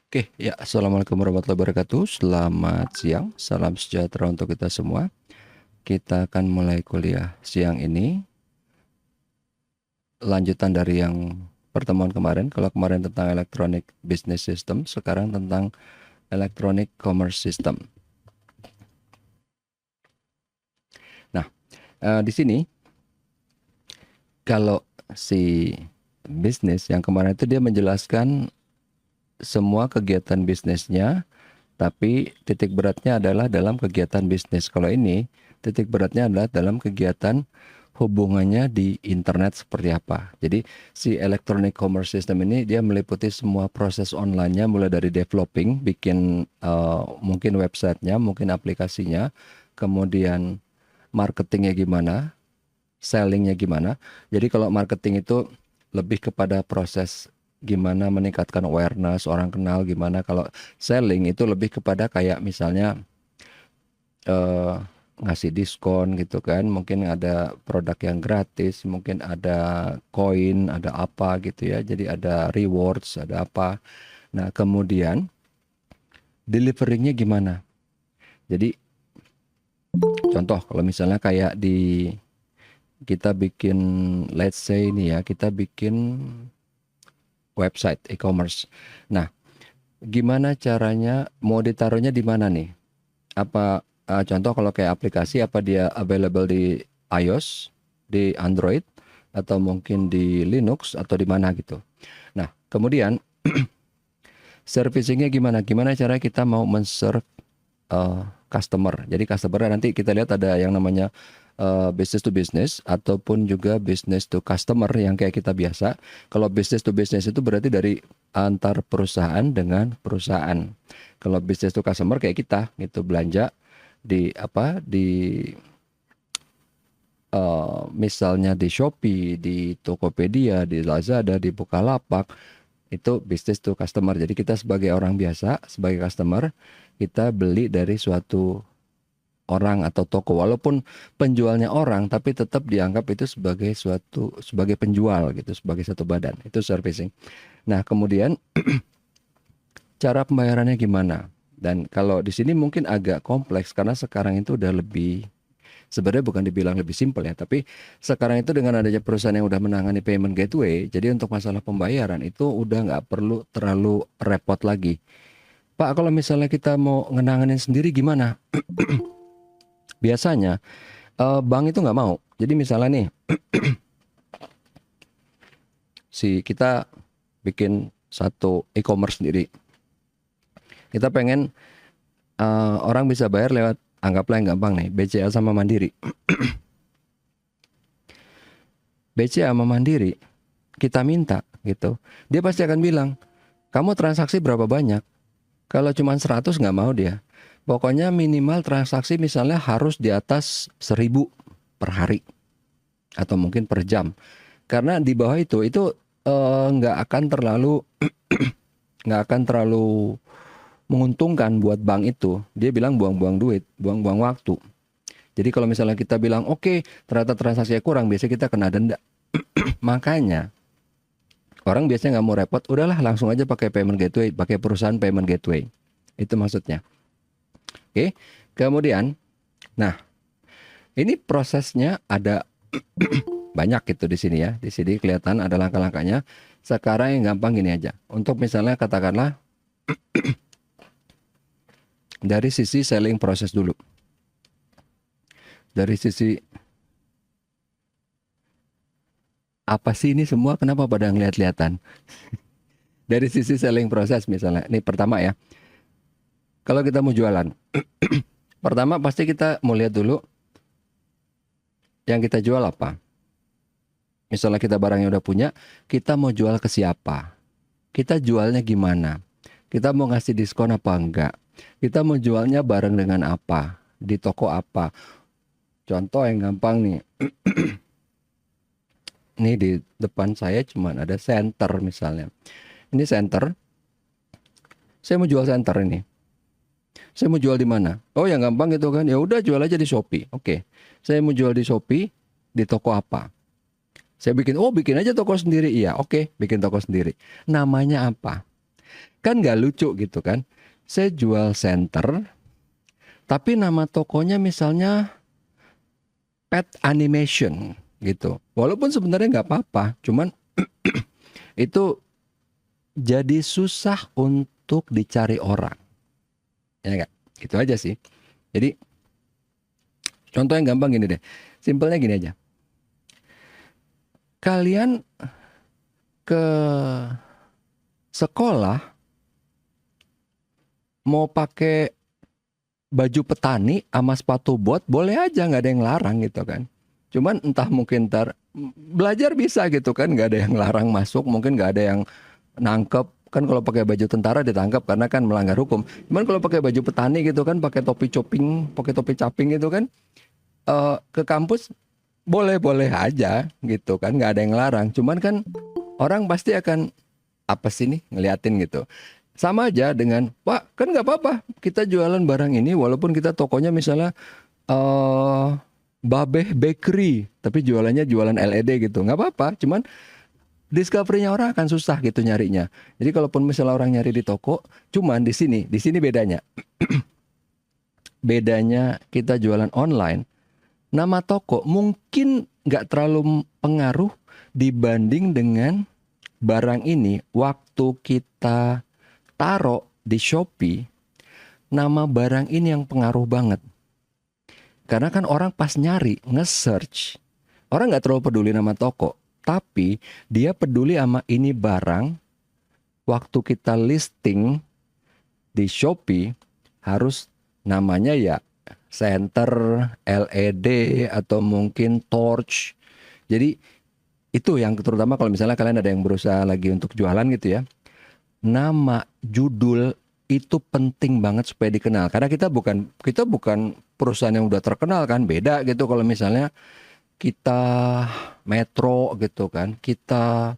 Oke, ya, assalamualaikum warahmatullahi wabarakatuh. Selamat siang, salam sejahtera untuk kita semua. Kita akan mulai kuliah siang ini. Lanjutan dari yang pertemuan kemarin. Kalau kemarin tentang Electronic Business System, sekarang tentang Electronic Commerce System. Nah, di sini kalau si bisnis yang kemarin itu dia menjelaskan semua kegiatan bisnisnya, tapi titik beratnya adalah dalam kegiatan bisnis. Kalau ini, titik beratnya adalah dalam kegiatan hubungannya di internet seperti apa. Jadi si electronic commerce system ini dia meliputi semua proses online-nya, mulai dari developing, bikin mungkin websitenya, mungkin aplikasinya, kemudian marketingnya gimana, sellingnya gimana. Jadi kalau marketing itu lebih kepada proses gimana meningkatkan awareness, orang kenal gimana. Kalau selling itu lebih kepada kayak misalnya eh, ngasih diskon gitu kan. Mungkin ada produk yang gratis, mungkin ada koin, ada apa gitu ya. Jadi ada rewards, ada apa. Nah, kemudian deliverynya gimana? Jadi contoh kalau misalnya kayak di kita bikin, let's say ini ya, kita bikin website e-commerce. Nah, gimana caranya mau ditaruhnya di mana nih? Apa contoh kalau kayak aplikasi, apa dia available di iOS, di Android, atau mungkin di Linux atau di mana gitu. Nah, kemudian servicingnya gimana? Gimana cara kita mau men-serve customer. Jadi customer nanti kita lihat ada yang namanya business to business ataupun juga business to customer yang kayak kita biasa. Kalau business to business itu berarti dari antar perusahaan dengan perusahaan. Kalau business to customer kayak kita gitu, belanja di apa di misalnya di Shopee, di Tokopedia, di Lazada, di Bukalapak, itu business to customer. Jadi kita sebagai orang biasa, sebagai customer, kita beli dari suatu orang atau toko, walaupun penjualnya orang tapi tetap dianggap itu sebagai penjual gitu, sebagai satu badan. Itu servicing. Nah, kemudian cara pembayarannya gimana? Dan kalau di sini mungkin agak kompleks karena sekarang itu udah lebih, sebenarnya bukan dibilang lebih simpel ya, tapi sekarang itu dengan adanya perusahaan yang udah menangani payment gateway, jadi untuk masalah pembayaran itu udah nggak perlu terlalu repot lagi. Pak, kalau misalnya kita mau ngenanganin sendiri gimana? Biasanya bank itu nggak mau. Jadi misalnya nih, si kita bikin satu e-commerce sendiri. Kita pengen orang bisa bayar lewat, anggaplah yang gampang nih, BCA sama Mandiri. BCA sama Mandiri, kita minta gitu. Dia pasti akan bilang, kamu transaksi berapa banyak? Kalau cuma 100 nggak mau dia. Pokoknya minimal transaksi misalnya harus di atas 1000 per hari. Atau mungkin per jam. Karena di bawah itu nggak akan terlalu nggak akan terlalu menguntungkan buat bank itu. Dia bilang buang-buang duit, buang-buang waktu. Jadi kalau misalnya kita bilang oke, ternyata transaksinya kurang, biasanya kita kena denda. Makanya orang biasanya nggak mau repot, udahlah langsung aja pakai payment gateway, pakai perusahaan payment gateway. Itu maksudnya. Oke. Kemudian, nah, ini prosesnya ada banyak gitu di sini ya. Di sini kelihatan ada langkah-langkahnya. Sekarang yang gampang gini aja. Untuk misalnya katakanlah dari sisi selling proses dulu. Dari sisi apa sih ini semua, kenapa pada ngeliat-lihatan? Dari sisi selling proses misalnya. Ini pertama ya. Kalau kita mau jualan, pertama pasti kita mau lihat dulu yang kita jual apa. Misalnya kita barangnya udah punya, kita mau jual ke siapa? Kita jualnya gimana? Kita mau ngasih diskon apa enggak? Kita mau jualnya bareng dengan apa? Di toko apa? Contoh yang gampang nih. Ini di depan saya cuma ada center misalnya. Ini center. Saya mau jual center ini. Saya mau jual di mana? Oh, yang gampang gitu kan. Ya udah jual aja di Shopee. Oke. Saya mau jual di Shopee, di toko apa? Saya bikin aja toko sendiri. Iya, oke, bikin toko sendiri. Namanya apa? Kan nggak lucu gitu kan. Saya jual center, tapi nama tokonya misalnya Pet Animation gitu. Walaupun sebenarnya nggak apa-apa, cuman itu jadi susah untuk dicari orang. Ya nggak? Gitu aja sih. Jadi contoh yang gampang gini deh. Simpelnya gini aja. Kalian ke sekolah mau pakai baju petani sama sepatu bot boleh aja, nggak ada yang larang gitu kan. Cuman entah mungkin ntar belajar bisa gitu kan, nggak ada yang larang masuk, mungkin nggak ada yang nangkep kan. Kalau pakai baju tentara ditangkap karena kan melanggar hukum. Cuman kalau pakai baju petani gitu kan, pakai topi coping, pakai topi caping gitu kan, ke kampus boleh-boleh aja gitu kan, nggak ada yang larang. Cuman kan orang pasti akan apa sih nih ngeliatin gitu. Sama aja dengan, Pak, kan nggak apa-apa kita jualan barang ini walaupun kita tokonya misalnya Babeh Bakery, tapi jualannya jualan LED gitu, nggak apa-apa. Cuman discovery-nya orang akan susah gitu nyarinya. Jadi kalaupun misalnya orang nyari di toko, cuman di sini bedanya. Bedanya kita jualan online, nama toko mungkin nggak terlalu pengaruh dibanding dengan barang ini waktu kita taruh di Shopee. Nama barang ini yang pengaruh banget. Karena kan orang pas nyari, nge-search, orang nggak terlalu peduli nama toko, tapi dia peduli sama ini barang. Waktu kita listing di Shopee harus namanya ya center, LED, atau mungkin torch. Jadi itu yang terutama kalau misalnya kalian ada yang berusaha lagi untuk jualan gitu ya. Nama, judul itu penting banget supaya dikenal. Karena kita bukan perusahaan yang udah terkenal kan, beda gitu kalau misalnya kita Metro gitu kan, kita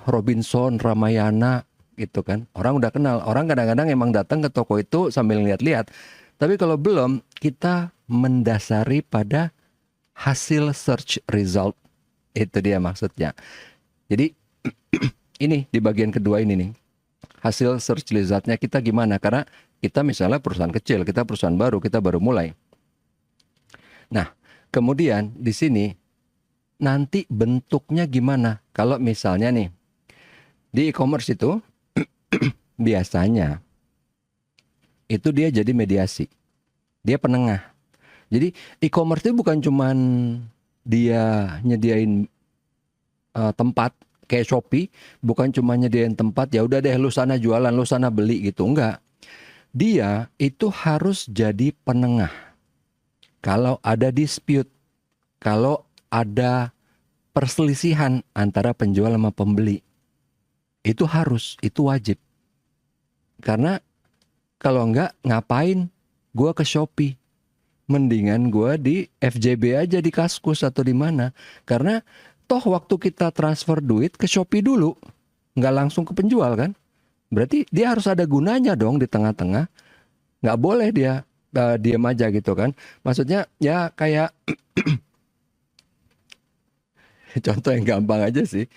Robinson, Ramayana gitu kan. Orang udah kenal. Orang kadang-kadang emang datang ke toko itu sambil lihat-lihat. Tapi kalau belum, kita mendasari pada hasil search result. Itu dia maksudnya. Jadi ini di bagian kedua ini nih. Hasil search resultnya kita gimana? Karena kita misalnya perusahaan kecil, kita perusahaan baru, kita baru mulai. Nah, kemudian di sini nanti bentuknya gimana? Kalau misalnya nih di e-commerce itu biasanya itu dia jadi mediasi. Dia penengah. Jadi e-commerce itu bukan cuman dia nyediain tempat kayak Shopee, bukan cuma nyediain tempat ya udah deh lu sana jualan, lu sana beli gitu, enggak. Dia itu harus jadi penengah. Kalau ada dispute, kalau ada perselisihan antara penjual sama pembeli, itu harus, itu wajib. Karena kalau enggak, ngapain gua ke Shopee? Mendingan gua di FJB aja, di Kaskus atau di mana. Karena toh waktu kita transfer duit ke Shopee dulu, nggak langsung ke penjual kan? Berarti dia harus ada gunanya dong di tengah-tengah. Nggak boleh dia diam aja gitu kan? Maksudnya ya kayak contoh yang gampang aja sih.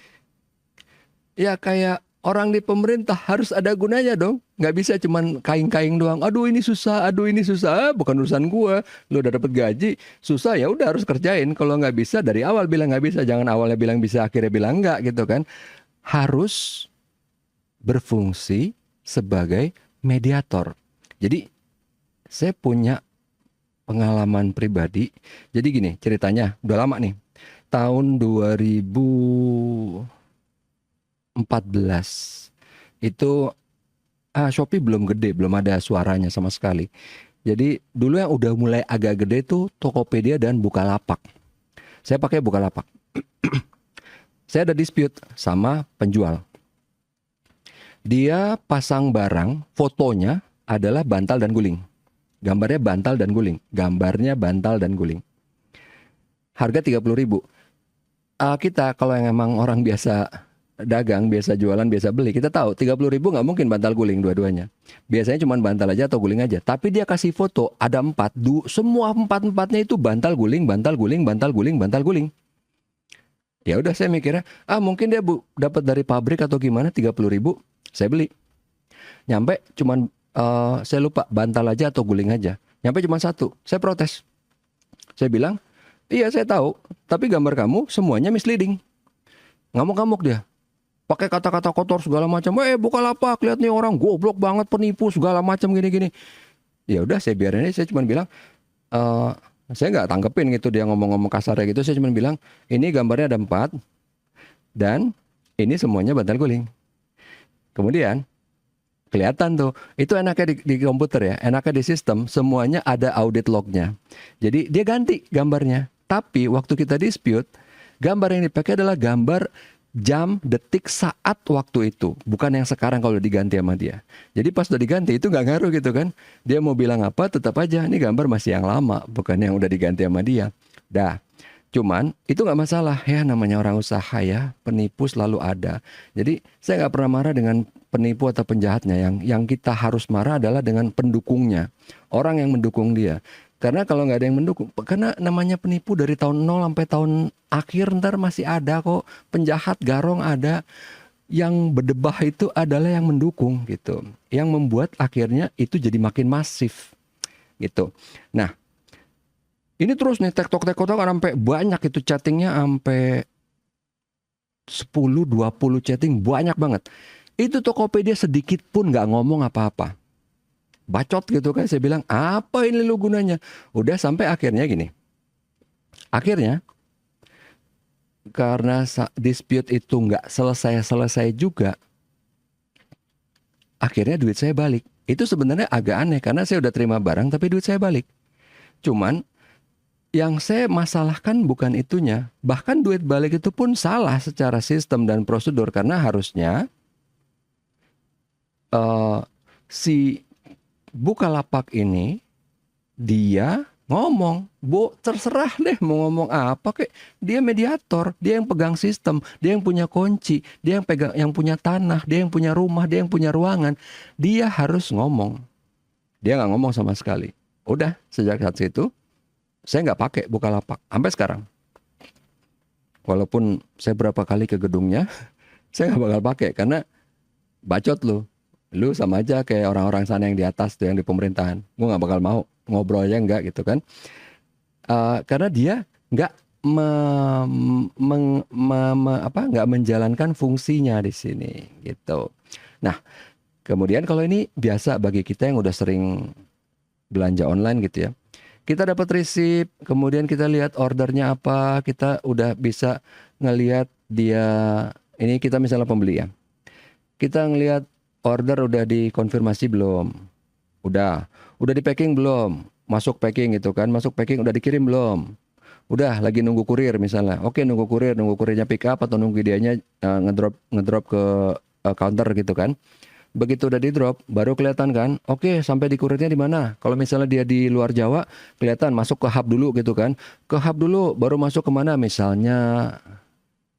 Ya kayak orang di pemerintah harus ada gunanya dong. Nggak bisa cuman kain-kain doang. Aduh ini susah, aduh ini susah. Bukan urusan gua. Lu udah dapet gaji, susah ya udah harus kerjain. Kalau nggak bisa dari awal bilang nggak bisa. Jangan awalnya bilang bisa, akhirnya bilang nggak gitu kan. Harus berfungsi sebagai mediator. Jadi saya punya pengalaman pribadi. Jadi gini ceritanya, udah lama nih. Tahun 2014 itu Shopee belum gede, belum ada suaranya sama sekali. Jadi dulu yang udah mulai agak gede tuh Tokopedia dan Bukalapak. Saya pakai Bukalapak. Saya ada dispute sama penjual. Dia pasang barang, fotonya adalah bantal dan guling. Gambarnya bantal dan guling. Gambarnya bantal dan guling. Harga 30.000. Kita kalau yang emang orang biasa dagang, biasa jualan, biasa beli, kita tahu 30.000 nggak mungkin bantal guling dua-duanya. Biasanya cuma bantal aja atau guling aja. Tapi dia kasih foto ada 4, semua 4-4-nya itu bantal guling, bantal guling, bantal guling, bantal guling. Ya udah saya mikirnya, mungkin dia dapat dari pabrik atau gimana 30.000, saya beli. Nyampe cuman saya lupa bantal aja atau guling aja. Nyampe cuma satu. Saya protes. Saya bilang, iya saya tahu, tapi gambar kamu semuanya misleading. Ngamuk-ngamuk dia. Pakai kata-kata kotor segala macam. Bukalapak, lihat nih orang goblok banget, penipu segala macam gini-gini. Ya udah saya biarin aja. Saya cuma bilang, saya nggak tanggepin gitu dia ngomong-ngomong kasarnya gitu. Saya cuma bilang, ini gambarnya ada 4 dan ini semuanya bantal guling. Kemudian kelihatan tuh, itu enaknya di komputer ya, enaknya di sistem, semuanya ada audit lognya. Jadi dia ganti gambarnya. Tapi waktu kita dispute, gambar yang dipakai adalah gambar jam, detik, saat waktu itu. Bukan yang sekarang kalau diganti sama dia. Jadi pas udah diganti itu nggak ngaruh gitu kan. Dia mau bilang apa tetap aja, ini gambar masih yang lama, bukan yang udah diganti sama dia. Dah. Cuman itu nggak masalah ya, namanya orang usaha ya, penipu selalu ada. Jadi saya nggak pernah marah dengan penipu atau penjahatnya. Yang kita harus marah adalah dengan pendukungnya, orang yang mendukung dia. Karena kalau nggak ada yang mendukung, karena namanya penipu dari tahun 0 sampai tahun akhir ntar masih ada kok, penjahat garong ada. Yang berdebah itu adalah yang mendukung gitu, yang membuat akhirnya itu jadi makin masif gitu. Nah. Ini terus nih tektok sampai banyak itu chattingnya, sampai 10-20 chatting, banyak banget. Itu Tokopedia sedikit pun nggak ngomong apa-apa. Bacot gitu kan, saya bilang apa ini lu gunanya. Udah sampai akhirnya gini. Akhirnya karena dispute itu nggak selesai juga, akhirnya duit saya balik. Itu sebenarnya agak aneh karena saya udah terima barang tapi duit saya balik. Cuman yang saya masalahkan bukan itunya. Bahkan duit balik itu pun salah secara sistem dan prosedur. Karena harusnya si Bukalapak ini dia ngomong, terserah deh mau ngomong apa kek. Dia mediator, dia yang pegang sistem, dia yang punya kunci, dia yang pegang, yang punya tanah, dia yang punya rumah, dia yang punya ruangan. Dia harus ngomong. Dia nggak ngomong sama sekali. Udah sejak saat itu saya nggak pakai Bukalapak sampai sekarang. Walaupun saya berapa kali ke gedungnya, saya nggak bakal pakai karena bacot lu. Lu sama aja kayak orang-orang sana yang di atas tuh, yang di pemerintahan. Gue nggak bakal mau ngobrol aja nggak gitu kan? Karena dia nggak nggak menjalankan fungsinya di sini gitu. Nah, kemudian kalau ini biasa bagi kita yang udah sering belanja online gitu ya. Kita dapat receipt, kemudian kita lihat ordernya apa, kita udah bisa ngelihat dia, ini kita misalnya pembeli ya. Kita ngelihat order udah dikonfirmasi belum? Udah di packing belum? Masuk packing gitu kan, masuk packing udah dikirim belum? Udah lagi nunggu kurir misalnya. Oke, nunggu kurirnya pick up atau nunggu dianya ngedrop ke counter gitu kan. Begitu udah di drop, baru kelihatan kan, oke sampai di kurirnya di mana. Kalau misalnya dia di luar Jawa, kelihatan masuk ke hub dulu gitu kan. Ke hub dulu, baru masuk kemana, misalnya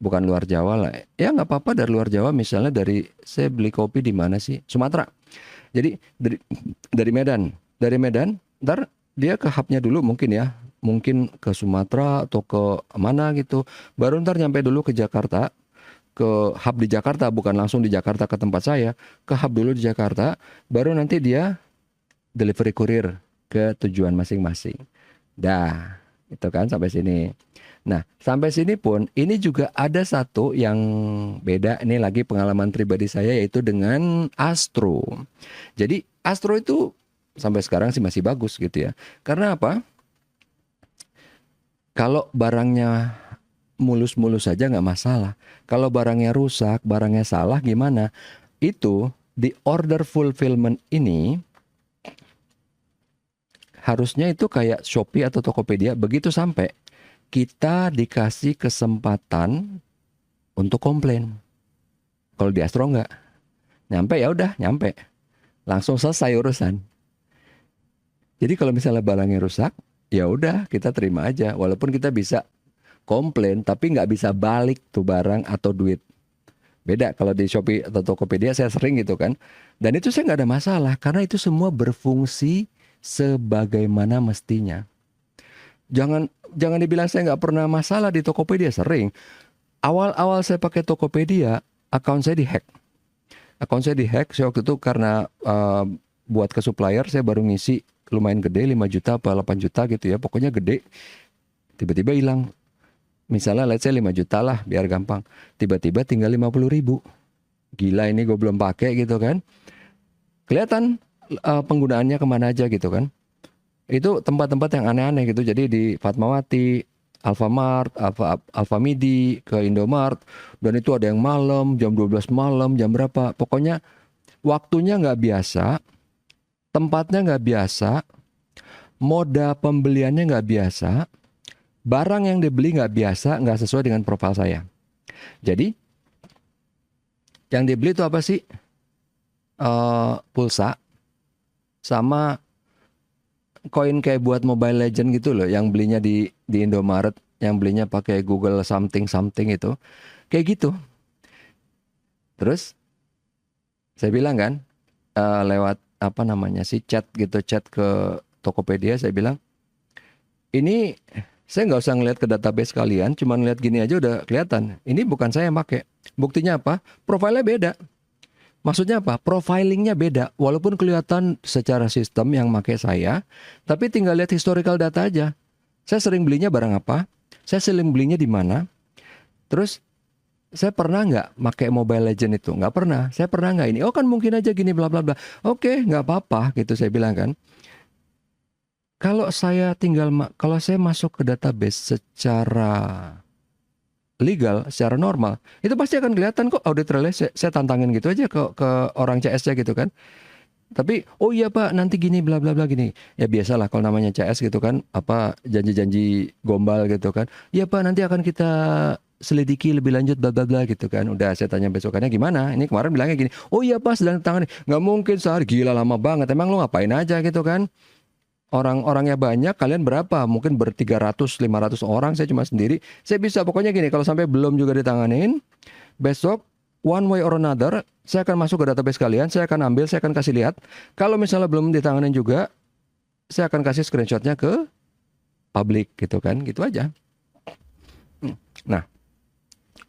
bukan luar Jawa lah. Ya nggak apa-apa dari luar Jawa, misalnya dari, saya beli kopi di mana sih? Sumatera. Jadi dari Medan. Dari Medan, ntar dia ke hubnya dulu mungkin ya. Mungkin ke Sumatera atau ke mana gitu. Baru ntar nyampe dulu ke Jakarta. Ke hub di Jakarta, bukan langsung di Jakarta ke tempat saya, ke hub dulu di Jakarta, baru nanti dia delivery kurir ke tujuan masing-masing. Dah, itu kan sampai sini. Nah, sampai sini pun ini juga ada satu yang beda, ini lagi pengalaman pribadi saya, yaitu dengan Astro. Jadi Astro itu sampai sekarang sih masih bagus gitu ya. Karena apa? Kalau barangnya mulus-mulus saja nggak masalah. Kalau barangnya rusak, barangnya salah gimana? Itu di order fulfillment ini harusnya itu kayak Shopee atau Tokopedia, begitu sampai kita dikasih kesempatan untuk komplain. Kalau di Astro nggak. Nyampe ya udah, nyampe. Langsung selesai urusan. Jadi kalau misalnya barangnya rusak, ya udah kita terima aja. Walaupun kita bisa komplain tapi nggak bisa balik tuh barang atau duit. Beda kalau di Shopee atau Tokopedia, saya sering gitu kan. Dan itu saya nggak ada masalah karena itu semua berfungsi sebagaimana mestinya. Jangan dibilang saya nggak pernah masalah di Tokopedia, sering. Awal-awal saya pakai Tokopedia, akun saya dihack. Akun saya dihack. Saya waktu itu karena buat ke supplier saya baru ngisi lumayan gede, 5 juta apa 8 juta gitu ya. Pokoknya gede. Tiba-tiba hilang. Misalnya let's say 5 juta lah biar gampang. Tiba-tiba tinggal 50.000. Gila ini gue belum pakai gitu kan. Kelihatan penggunaannya kemana aja gitu kan. Itu tempat-tempat yang aneh-aneh gitu. Jadi di Fatmawati, Alfamart, Alfamidi, ke Indomart. Dan itu ada yang malam, jam 12 malam, jam berapa. Pokoknya waktunya nggak biasa, tempatnya nggak biasa, moda pembeliannya nggak biasa, barang yang dibeli nggak biasa, nggak sesuai dengan profil saya. Jadi yang dibeli itu apa sih? Pulsa sama koin kayak buat Mobile Legend gitu loh, yang belinya di Indomaret, yang belinya pakai Google something something itu, kayak gitu. Terus saya bilang kan lewat apa namanya sih chat gitu, chat ke Tokopedia, saya bilang ini saya nggak usah ngeliat ke database kalian, cuma ngeliat gini aja udah kelihatan. Ini bukan saya yang pakai. Buktinya apa? Profilnya beda. Maksudnya apa? Profilingnya beda. Walaupun kelihatan secara sistem yang pakai saya, tapi tinggal lihat historical data aja. Saya sering belinya barang apa? Saya sering belinya di mana? Terus saya pernah nggak pakai Mobile Legend itu? Nggak pernah. Saya pernah nggak ini? Oh kan mungkin aja gini bla bla bla. Oke, nggak apa-apa gitu saya bilang kan. Kalau saya kalau saya masuk ke database secara legal, secara normal, itu pasti akan kelihatan kok audit trailnya. Saya tantangin gitu aja ke orang CS-nya gitu kan. Tapi oh iya Pak, nanti gini bla bla bla gini. Ya biasalah kalau namanya CS gitu kan, apa janji-janji gombal gitu kan. Iya Pak, nanti akan kita selidiki lebih lanjut bla bla bla gitu kan. Udah saya tanya besokannya gimana? Ini kemarin bilangnya gini. Oh iya Pak, sedang tangani. Nggak mungkin sehari, gila lama banget. Emang lu ngapain aja gitu kan? Orang-orangnya banyak, kalian berapa? Mungkin 500 orang, saya cuma sendiri. Saya bisa, pokoknya gini, kalau sampai belum juga ditanganin, besok, one way or another, saya akan masuk ke database kalian, saya akan ambil, saya akan kasih lihat. Kalau misalnya belum ditanganin juga, saya akan kasih screenshotnya ke publik, gitu kan, gitu aja. Nah,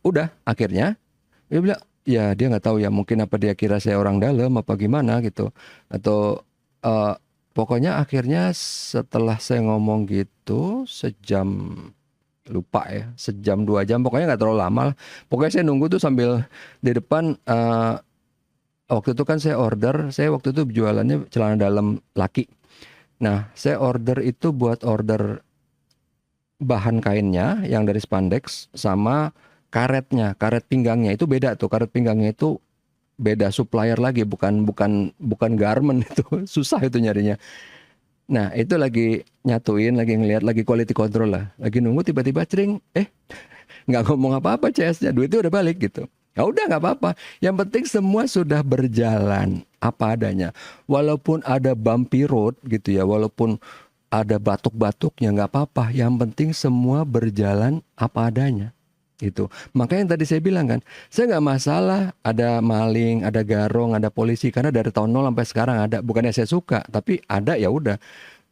udah, akhirnya, dia bilang, ya dia nggak tahu ya, mungkin apa dia kira saya orang dalam, apa gimana gitu. Atau... pokoknya akhirnya setelah saya ngomong gitu sejam, lupa ya, sejam 2 jam, pokoknya nggak terlalu lama lah. Pokoknya saya nunggu tuh sambil di depan. Waktu itu kan saya waktu itu jualannya celana dalam laki. Nah saya order itu buat order bahan kainnya yang dari spandex sama karetnya, karet pinggangnya itu beda tuh, karet pinggangnya itu beda supplier lagi, bukan garment itu. Susah itu nyarinya. Nah itu lagi nyatuin, lagi ngeliat, lagi quality control lah, lagi nunggu, tiba-tiba cering, nggak ngomong apa-apa CS-nya, duitnya udah balik gitu. Ya udah nggak apa-apa, yang penting semua sudah berjalan apa adanya. Walaupun ada bumpy road gitu ya, walaupun ada batuk-batuknya, nggak apa-apa, yang penting semua berjalan apa adanya. Itu makanya yang tadi saya bilang kan, saya nggak masalah ada maling, ada garong, ada polisi, karena dari tahun 0 sampai sekarang ada. Bukannya saya suka, tapi ada, ya udah.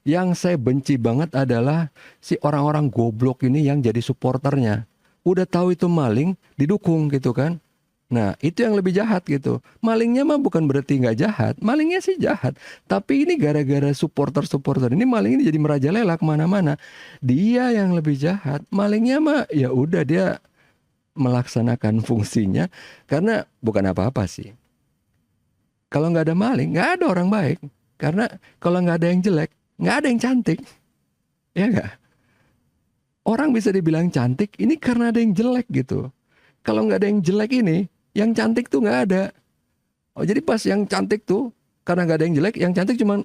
Yang saya benci banget adalah si orang-orang goblok ini yang jadi supporternya. Udah tahu itu maling, didukung gitu kan. Nah itu yang lebih jahat gitu. Malingnya mah bukan berarti nggak jahat, malingnya sih jahat, tapi ini gara-gara supporter ini, maling ini jadi merajalela kemana-mana. Dia yang lebih jahat, malingnya mah ya udah dia melaksanakan fungsinya, karena bukan apa-apa sih. Kalau nggak ada maling, nggak ada orang baik. Karena kalau nggak ada yang jelek, nggak ada yang cantik. Ya nggak? Orang bisa dibilang cantik, ini karena ada yang jelek gitu. Kalau nggak ada yang jelek ini, yang cantik tuh nggak ada. Oh jadi pas yang cantik tuh, karena nggak ada yang jelek, yang cantik cuman,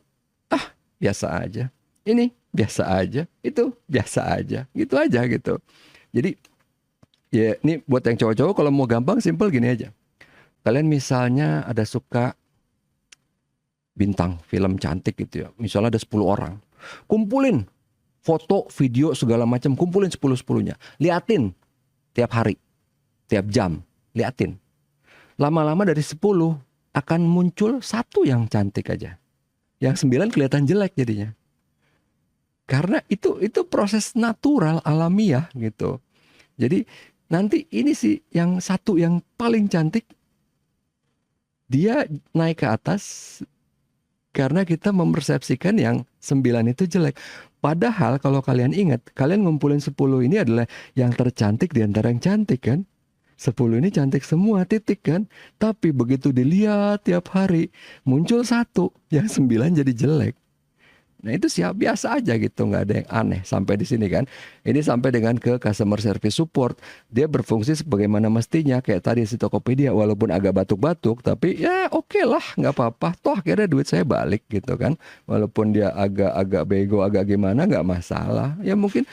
biasa aja. Ini biasa aja, itu biasa aja. Gitu aja gitu. Jadi ya ini buat yang cowok-cowok, kalau mau gampang simple gini aja. Kalian misalnya ada suka bintang film cantik gitu ya. Misalnya ada 10 orang. Kumpulin foto, video, segala macam. Kumpulin 10-10-nya. Liatin tiap hari, tiap jam. Liatin. Lama-lama dari 10 akan muncul satu yang cantik aja. Yang 9 kelihatan jelek jadinya. Karena itu proses natural, alamiah gitu. Jadi nanti ini sih yang satu yang paling cantik Dia naik ke atas karena kita mempersepsikan yang 9 itu jelek. Padahal kalau kalian ingat, kalian ngumpulin 10 ini adalah yang tercantik di antara yang cantik kan? 10 ini cantik semua, titik kan? Tapi begitu dilihat tiap hari, muncul satu, yang 9 jadi jelek. Nah itu siap biasa aja gitu, nggak ada yang aneh sampai di sini kan. Ini sampai dengan ke customer service support, dia berfungsi sebagaimana mestinya kayak tadi si Tokopedia, walaupun agak batuk-batuk, tapi ya oke lah, nggak apa-apa. Toh akhirnya duit saya balik gitu kan. Walaupun dia agak-agak bego, agak gimana, nggak masalah. Ya mungkin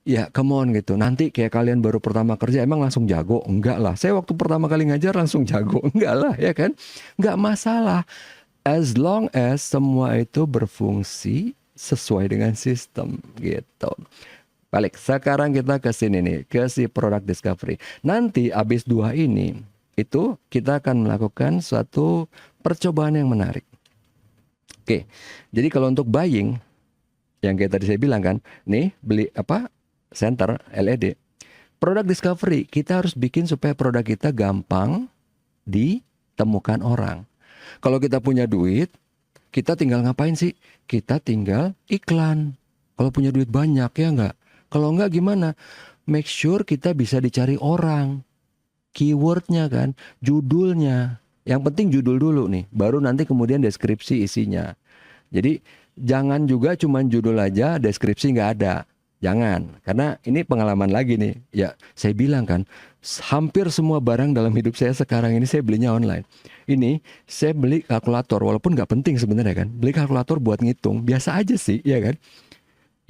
ya come on gitu. Nanti kayak kalian baru pertama kerja emang langsung jago? Enggak lah. Saya waktu pertama kali ngajar langsung jago. Enggak lah ya kan. Nggak masalah. As long as semua itu berfungsi sesuai dengan sistem gitu. Balik, sekarang kita ke sini nih, ke si product discovery. Nanti abis 2 ini, itu kita akan melakukan suatu percobaan yang menarik. Oke, jadi kalau untuk buying, yang kayak tadi saya bilang kan, nih beli apa? Center LED. Product discovery, kita harus bikin supaya produk kita gampang ditemukan orang. Kalau kita punya duit, kita tinggal ngapain sih? Kita tinggal iklan. Kalau punya duit banyak ya enggak? Kalau enggak gimana? Make sure kita bisa dicari orang. Keywordnya kan, judulnya. Yang penting judul dulu nih, baru nanti kemudian deskripsi isinya. Jadi jangan juga cuman judul aja, deskripsi nggak ada. Jangan, karena ini pengalaman lagi nih. Ya, saya bilang kan, hampir semua barang dalam hidup saya sekarang ini saya belinya online. Ini saya beli kalkulator, walaupun nggak penting sebenarnya kan. Beli kalkulator buat ngitung, biasa aja sih, ya kan.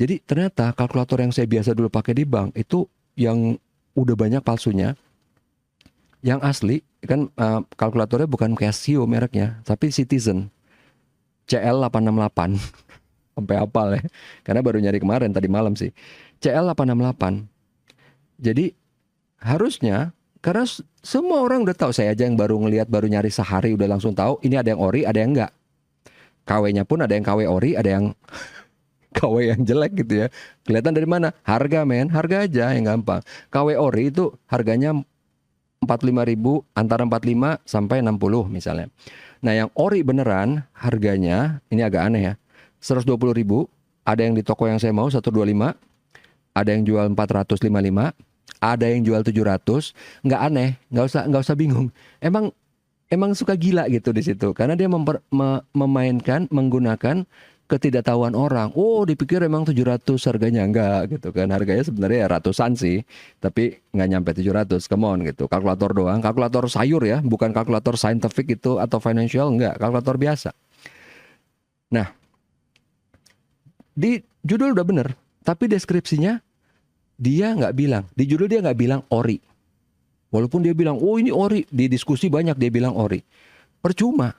Jadi ternyata kalkulator yang saya biasa dulu pakai di bank itu yang udah banyak palsunya. Yang asli kan kalkulatornya bukan Casio mereknya, tapi Citizen CL868. Sampai hafal ya. Karena baru nyari kemarin tadi malam sih. CL868. Jadi harusnya karena semua orang udah tahu, saya aja yang baru ngelihat, baru nyari sehari udah langsung tahu ini ada yang ori, ada yang enggak. KW-nya pun ada yang KW ori, ada yang KW yang jelek gitu ya. Kelihatan dari mana? Harga men, harga aja yang gampang. KW ori itu harganya 45.000, antara 45 sampai 60 misalnya. Nah yang ori beneran harganya, ini agak aneh ya, 120.000, ada yang di toko yang saya mau 125, ada yang jual 455, ada yang jual 700, nggak aneh, nggak usah bingung. Emang suka gila gitu di situ, karena dia memainkan, menggunakan ketidaktahuan orang. Oh, dipikir emang 700 harganya, enggak gitu kan. Harganya sebenarnya ya ratusan sih, tapi nggak nyampe 700. Come on gitu. Kalkulator doang, kalkulator sayur ya, bukan kalkulator scientific itu atau financial, enggak, kalkulator biasa. Nah, di judul udah bener, tapi deskripsinya dia nggak bilang. Di judul dia nggak bilang ori. Walaupun dia bilang, oh ini ori. Di diskusi banyak dia bilang ori. Percuma.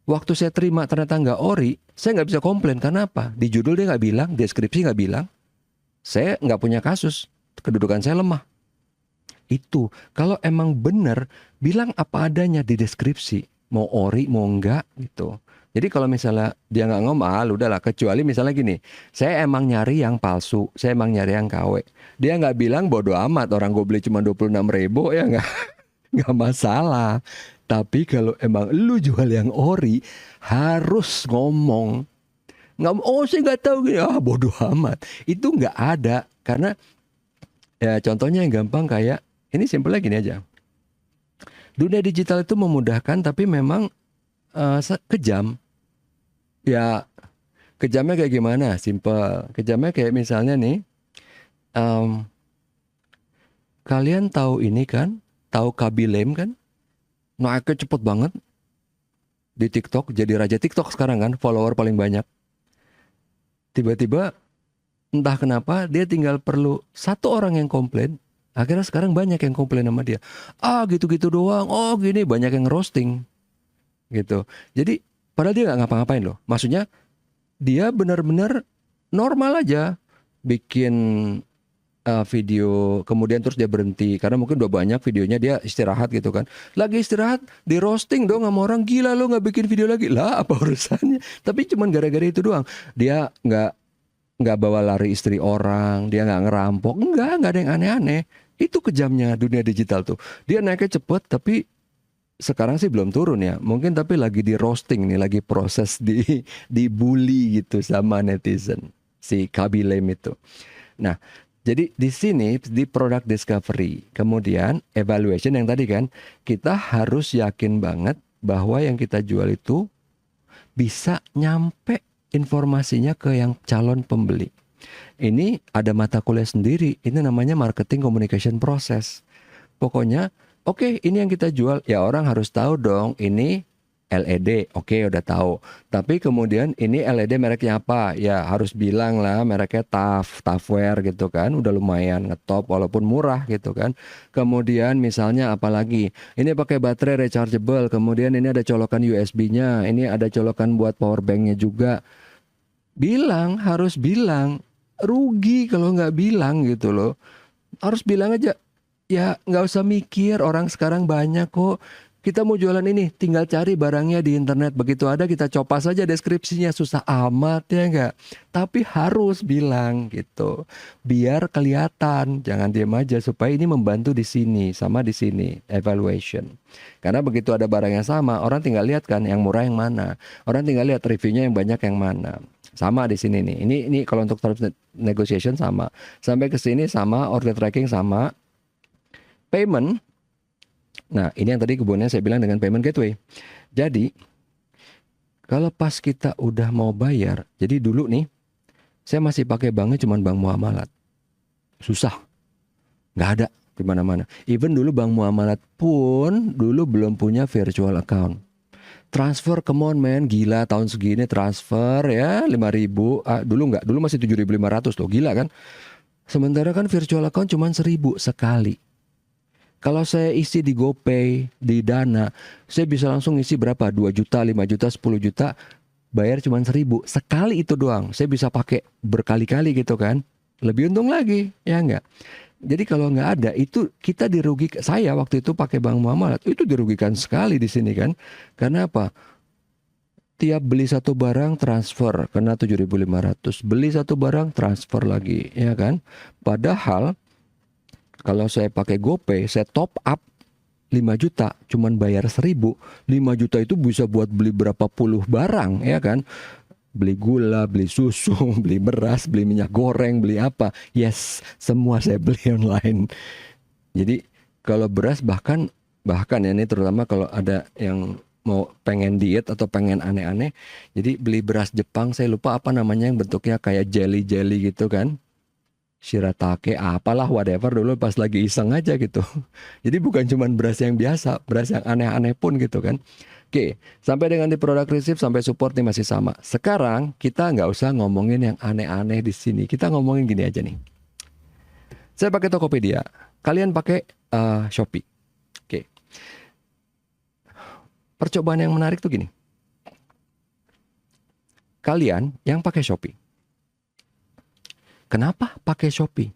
Waktu saya terima ternyata nggak ori, saya nggak bisa komplain. Karena apa? Di judul dia nggak bilang, deskripsi nggak bilang. Saya nggak punya kasus. Kedudukan saya lemah. Itu. Kalau emang bener, bilang apa adanya di deskripsi. Mau ori, mau enggak gitu. Jadi kalau misalnya dia nggak ngomong, udahlah. Kecuali misalnya gini, saya emang nyari yang palsu, saya emang nyari yang KW. Dia nggak bilang bodo amat, orang gue beli cuma 26.000 ya nggak masalah. Tapi kalau emang lu jual yang ori, harus ngomong. Nggak, oh saya nggak tahu gini, bodo amat. Itu nggak ada, karena ya contohnya yang gampang kayak ini, simpelnya gini aja. Dunia digital itu memudahkan, tapi memang kejam. Ya kejamnya kayak gimana? Simple. Kejamnya kayak misalnya nih, kalian tahu ini kan? Tahu Kabilem kan? Naiknya cepet banget di TikTok, jadi raja TikTok sekarang kan, follower paling banyak. Tiba-tiba entah kenapa dia tinggal perlu satu orang yang komplain. Akhirnya sekarang banyak yang komplain sama dia. Gitu-gitu doang. Oh gini, banyak yang roasting gitu. Jadi padahal dia nggak ngapa-ngapain loh. Maksudnya dia benar-benar normal aja bikin video, kemudian terus dia berhenti karena mungkin udah banyak videonya, dia istirahat gitu kan. Lagi istirahat di roasting dong sama orang, gila lo nggak bikin video lagi lah, apa urusannya? Tapi cuman gara-gara itu doang. Dia nggak bawa lari istri orang, dia nggak ngerampok, nggak ada yang aneh-aneh. Itu kejamnya dunia digital tuh. Dia naiknya cepet tapi sekarang sih belum turun ya, mungkin tapi lagi di roasting nih, lagi proses dibully gitu sama netizen si Kabilem itu. Nah, jadi di sini di product discovery, kemudian evaluation yang tadi kan, kita harus yakin banget bahwa yang kita jual itu bisa nyampe informasinya ke yang calon pembeli. Ini ada mata kuliah sendiri, ini namanya marketing communication process. Pokoknya, oke, ini yang kita jual, ya orang harus tahu dong, ini LED, oke udah tahu. Tapi kemudian ini LED mereknya apa? Ya harus bilang lah mereknya Tafware gitu kan, udah lumayan ngetop walaupun murah gitu kan. Kemudian misalnya apalagi, ini pakai baterai rechargeable, kemudian ini ada colokan USB-nya, ini ada colokan buat power bank-nya juga. Bilang, harus bilang, rugi kalau nggak bilang gitu loh. Harus bilang aja. Ya nggak usah mikir, orang sekarang banyak kok. Kita mau jualan ini, tinggal cari barangnya di internet. Begitu ada kita copas aja deskripsinya, susah amat ya nggak? Tapi harus bilang gitu, biar kelihatan. Jangan diam aja supaya ini membantu di sini sama di sini evaluation. Karena begitu ada barang yang sama, orang tinggal lihat kan yang murah yang mana. Orang tinggal lihat reviewnya yang banyak yang mana. Sama di sini nih. Ini kalau untuk terms negotiation sama. Sampai ke sini sama, order tracking sama. Payment, nah ini yang tadi kemudian saya bilang dengan payment gateway. Jadi kalau pas kita udah mau bayar, jadi dulu nih saya masih pakai banknya cuma bank muamalat, susah, nggak ada di mana-mana. Even dulu bank muamalat pun dulu belum punya virtual account. Transfer, come on man, gila tahun segini transfer ya 5.000, dulu nggak, dulu masih 7.500 loh, gila kan. Sementara kan virtual account cuma 1.000 sekali. Kalau saya isi di GoPay, di Dana, saya bisa langsung isi berapa? 2 juta, 5 juta, 10 juta, bayar cuma 1.000. Sekali itu doang, saya bisa pakai berkali-kali gitu kan. Lebih untung lagi, ya enggak? Jadi kalau nggak ada, itu kita dirugikan. Saya waktu itu pakai bank muamalat, itu dirugikan sekali di sini kan. Karena apa? Tiap beli satu barang transfer, kena 7.500. Beli satu barang transfer lagi, ya kan? Padahal kalau saya pakai GoPay, saya top up 5 juta, cuman bayar 1.000. 5 juta itu bisa buat beli berapa puluh barang, ya kan? Beli gula, beli susu, beli beras, beli minyak goreng, beli apa. Yes, semua saya beli online. Jadi kalau beras bahkan ya ini terutama kalau ada yang mau pengen diet atau pengen aneh-aneh. Jadi beli beras Jepang, saya lupa apa namanya yang bentuknya kayak jelly-jelly gitu kan. Shiratake, apalah whatever dulu pas lagi iseng aja gitu. Jadi bukan cuman beras yang biasa, beras yang aneh-aneh pun gitu kan. Oke, sampai dengan di product receipt sampai support nih masih sama. Sekarang kita nggak usah ngomongin yang aneh-aneh di sini. Kita ngomongin gini aja nih. Saya pakai Tokopedia, kalian pakai Shopee. Oke. Percobaan yang menarik tuh gini. Kalian yang pakai Shopee, kenapa pakai Shopee?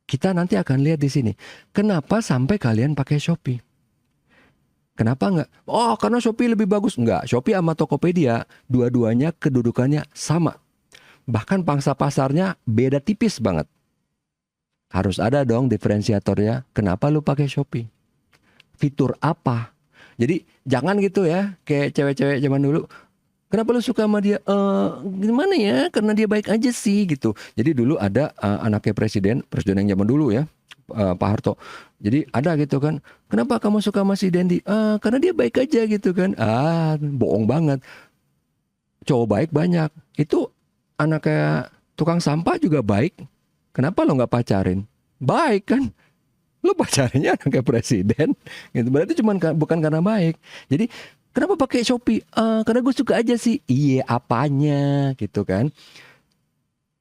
Kita nanti akan lihat di sini. Kenapa sampai kalian pakai Shopee? Kenapa enggak? Oh, karena Shopee lebih bagus. Enggak, Shopee sama Tokopedia, dua-duanya kedudukannya sama. Bahkan pangsa pasarnya beda tipis banget. Harus ada dong diferensiatornya. Kenapa lu pakai Shopee? Fitur apa? Jadi jangan gitu ya, kayak cewek-cewek zaman dulu. Kenapa lu suka sama dia? Gimana ya? Karena dia baik aja sih gitu. Jadi dulu ada anaknya presiden yang zaman dulu ya, Pak Harto. Jadi ada gitu kan. Kenapa kamu suka sama si Dendi? Karena dia baik aja gitu kan. Bohong banget. Cowok baik banyak. Itu anaknya tukang sampah juga baik. Kenapa lo nggak pacarin? Baik kan? Lo pacarinnya anaknya presiden. Gitu. Berarti bukan karena baik. Jadi kenapa pakai Shopee? Karena gue suka aja sih. Iya, apanya gitu kan.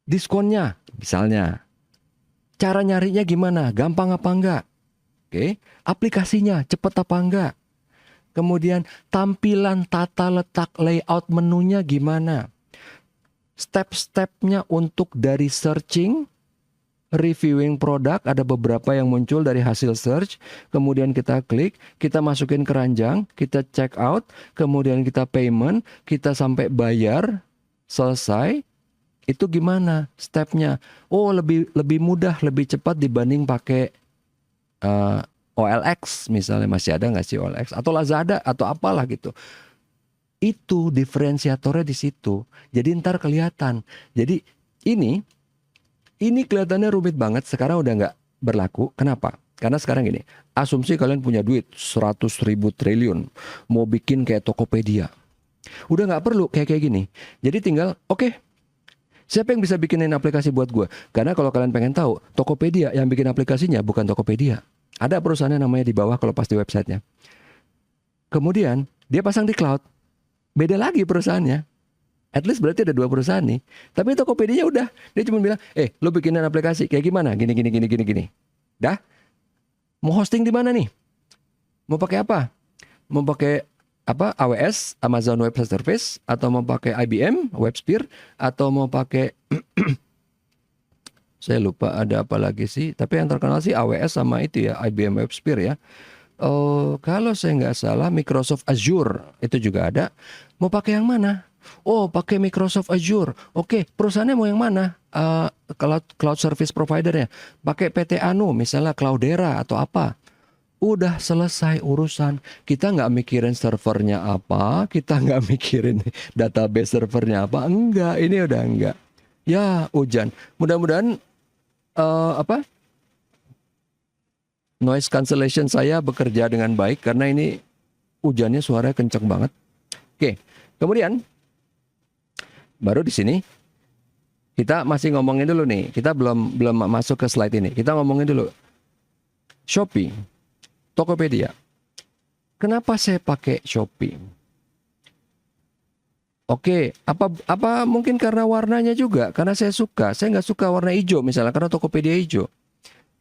Diskonnya misalnya. Cara nyarinya gimana? Gampang apa enggak? Oke. Aplikasinya cepet apa enggak? Kemudian tampilan tata letak layout menunya gimana? Step-stepnya untuk dari searching, reviewing produk, ada beberapa yang muncul dari hasil search, kemudian kita klik, kita masukin keranjang, kita check out, kemudian kita payment, kita sampai bayar, selesai. Itu gimana stepnya? Oh, lebih mudah, lebih cepat dibanding pakai OLX misalnya, masih ada nggak sih OLX? Atau Lazada atau apalah gitu. Itu diferensiatornya di situ. Jadi ntar kelihatan. Jadi ini kelihatannya rumit banget, sekarang udah nggak berlaku. Kenapa? Karena sekarang gini, asumsi kalian punya duit 100.000 triliun, mau bikin kayak Tokopedia. Udah nggak perlu kayak gini. Jadi tinggal, oke, siapa yang bisa bikinin aplikasi buat gue? Karena kalau kalian pengen tahu, Tokopedia yang bikin aplikasinya bukan Tokopedia. Ada perusahaannya namanya di bawah kalau pas di websitenya. Kemudian dia pasang di cloud, beda lagi perusahaannya. At least berarti ada dua perusahaan nih. Tapi Tokopedia udah, dia cuma bilang, lo bikinin aplikasi kayak gimana? Gini, gini, gini, gini, gini. Dah, mau hosting di mana nih? Mau pakai apa? Mau pakai apa? AWS, Amazon Web Service, atau mau pakai IBM, WebSphere, atau mau pakai saya lupa ada apa lagi sih. Tapi yang terkenal sih AWS sama itu ya, IBM WebSphere ya. Kalau saya nggak salah Microsoft Azure itu juga ada. Mau pakai yang mana? Oh, pakai Microsoft Azure. Oke, perusahaannya mau yang mana? Cloud service providernya. Pakai PT Anu, misalnya Cloudera atau apa. Udah selesai urusan. Kita nggak mikirin servernya apa, kita nggak mikirin database servernya apa. Enggak, ini udah enggak. Ya, hujan. Mudah-mudahan noise cancellation saya bekerja dengan baik karena ini hujannya suaranya kenceng banget. Oke, kemudian baru di sini kita masih ngomongin dulu nih. Kita belum masuk ke slide ini. Kita ngomongin dulu Shopee, Tokopedia. Kenapa saya pakai Shopee? Oke, apa mungkin karena warnanya juga? Karena saya suka. Saya nggak suka warna hijau misalnya karena Tokopedia hijau.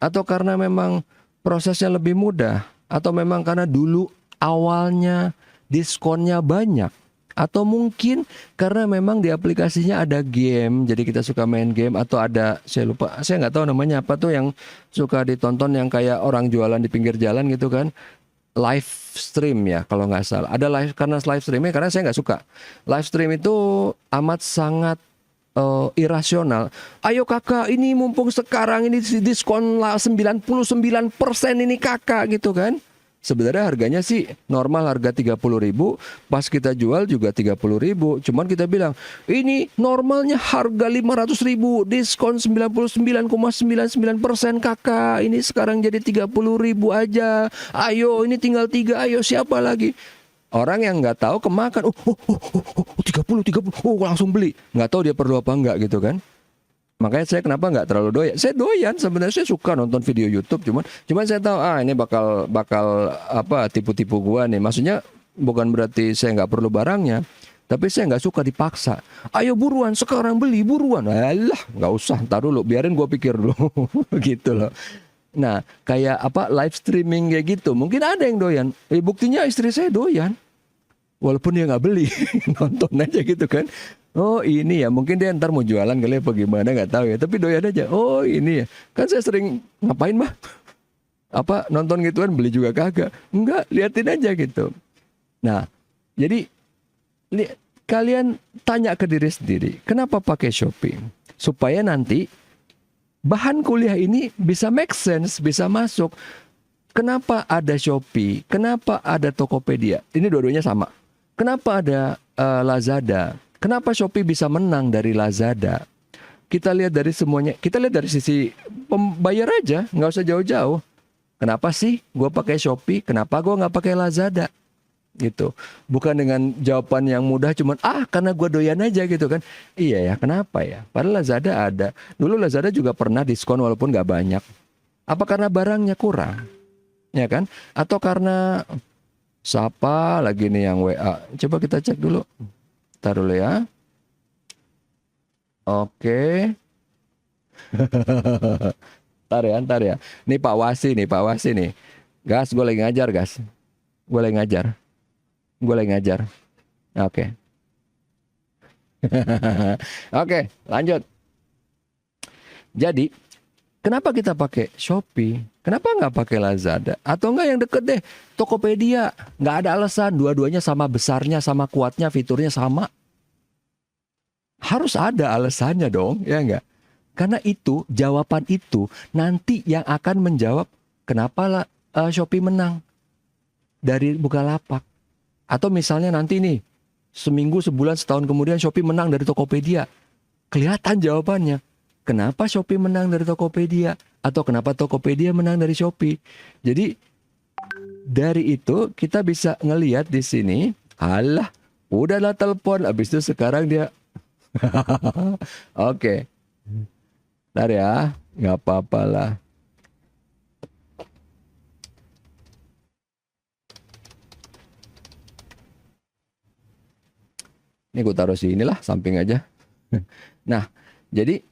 Atau karena memang prosesnya lebih mudah, atau memang karena dulu awalnya diskonnya banyak, atau mungkin karena memang di aplikasinya ada game, jadi kita suka main game, atau ada, saya lupa, saya nggak tahu namanya apa tuh yang suka ditonton yang kayak orang jualan di pinggir jalan gitu kan, live stream ya kalau nggak salah. Ada live, karena live streamnya karena saya nggak suka. Live stream itu amat sangat irasional. Ayo kakak, ini mumpung sekarang ini diskon lah 99% ini kakak gitu kan. Sebenarnya harganya sih normal harga 30.000, pas kita jual juga 30.000. Cuman kita bilang, ini normalnya harga 500.000, diskon 99,99% kakak. Ini sekarang jadi 30.000 aja. Ayo, ini tinggal 3, ayo siapa lagi? Orang yang nggak tahu kemakan, 30, langsung beli. Nggak tahu dia perlu apa nggak gitu kan. Makanya saya kenapa nggak terlalu doyan. Saya doyan sebenarnya, saya suka nonton video YouTube. Cuman saya tahu, ini bakal apa tipu-tipu gua nih. Maksudnya bukan berarti saya nggak perlu barangnya. Tapi saya nggak suka dipaksa. Ayo buruan, sekarang beli, buruan. Alah, nggak usah, ntar dulu, biarin gua pikir dulu. Gitu loh. Nah, kayak apa live streaming kayak gitu, mungkin ada yang doyan. Buktinya istri saya doyan, walaupun dia nggak beli, nonton aja gitu kan. Oh ini ya, mungkin dia ntar mau jualan kali apa gimana nggak tahu ya. Tapi doyan aja. Oh ini ya, kan saya sering ngapain mah? Apa nonton gituan, beli juga kagak? Enggak, liatin aja gitu. Nah, jadi kalian tanya ke diri sendiri, kenapa pakai Shopee? Supaya nanti bahan kuliah ini bisa make sense, bisa masuk. Kenapa ada Shopee? Kenapa ada Tokopedia? Ini dua-duanya sama. Kenapa ada Lazada? Kenapa Shopee bisa menang dari Lazada? Kita lihat dari semuanya. Kita lihat dari sisi pembayar aja, nggak usah jauh-jauh. Kenapa sih gue pakai Shopee? Kenapa gue nggak pakai Lazada? Gitu. Bukan dengan jawaban yang mudah, cuman karena gue doyan aja gitu kan. Iya ya, kenapa ya? Padahal Lazada ada. Dulu Lazada juga pernah diskon walaupun nggak banyak. Apa karena barangnya kurang? Ya kan? Atau karena siapa lagi nih yang WA? Coba kita cek dulu. Ntar dulu ya. Oke. Ntar ya. Nih Pak Wasi nih. Gas, gue lagi ngajar, gas. Gue lagi ngajar. Oke. Oke, lanjut. Jadi, kenapa kita pakai Shopee? Kenapa nggak pakai Lazada? Atau nggak yang deket deh, Tokopedia? Nggak ada alasan, dua-duanya sama besarnya, sama kuatnya, fiturnya sama. Harus ada alasannya dong, ya nggak? Karena itu, jawaban itu nanti yang akan menjawab kenapa lah Shopee menang dari Bukalapak. Atau misalnya nanti nih, seminggu, sebulan, setahun kemudian Shopee menang dari Tokopedia. Kelihatan jawabannya. Kenapa Shopee menang dari Tokopedia? Atau kenapa Tokopedia menang dari Shopee? Jadi dari itu kita bisa ngelihat di sini, alah, udahlah telepon, habis itu sekarang dia oke. Ntar ya, nggak apa-apa lah. Ini gue taruh sini lah, samping aja. Nah, jadi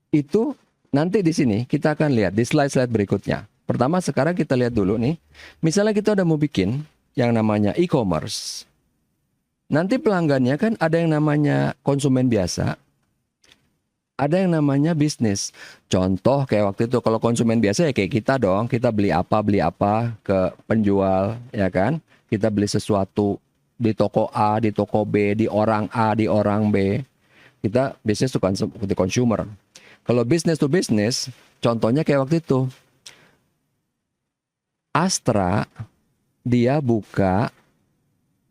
itu nanti di sini kita akan lihat di slide-slide berikutnya. Pertama sekarang kita lihat dulu nih. Misalnya kita udah mau bikin yang namanya e-commerce. Nanti pelanggannya kan ada yang namanya konsumen biasa, ada yang namanya bisnis. Contoh kayak waktu itu kalau konsumen biasa ya kayak kita dong, kita beli apa ke penjual, ya kan? Kita beli sesuatu di toko A, di toko B, di orang A, di orang B. Kita bisnis to consumer. Kalau business to business, contohnya kayak waktu itu. Astra, dia buka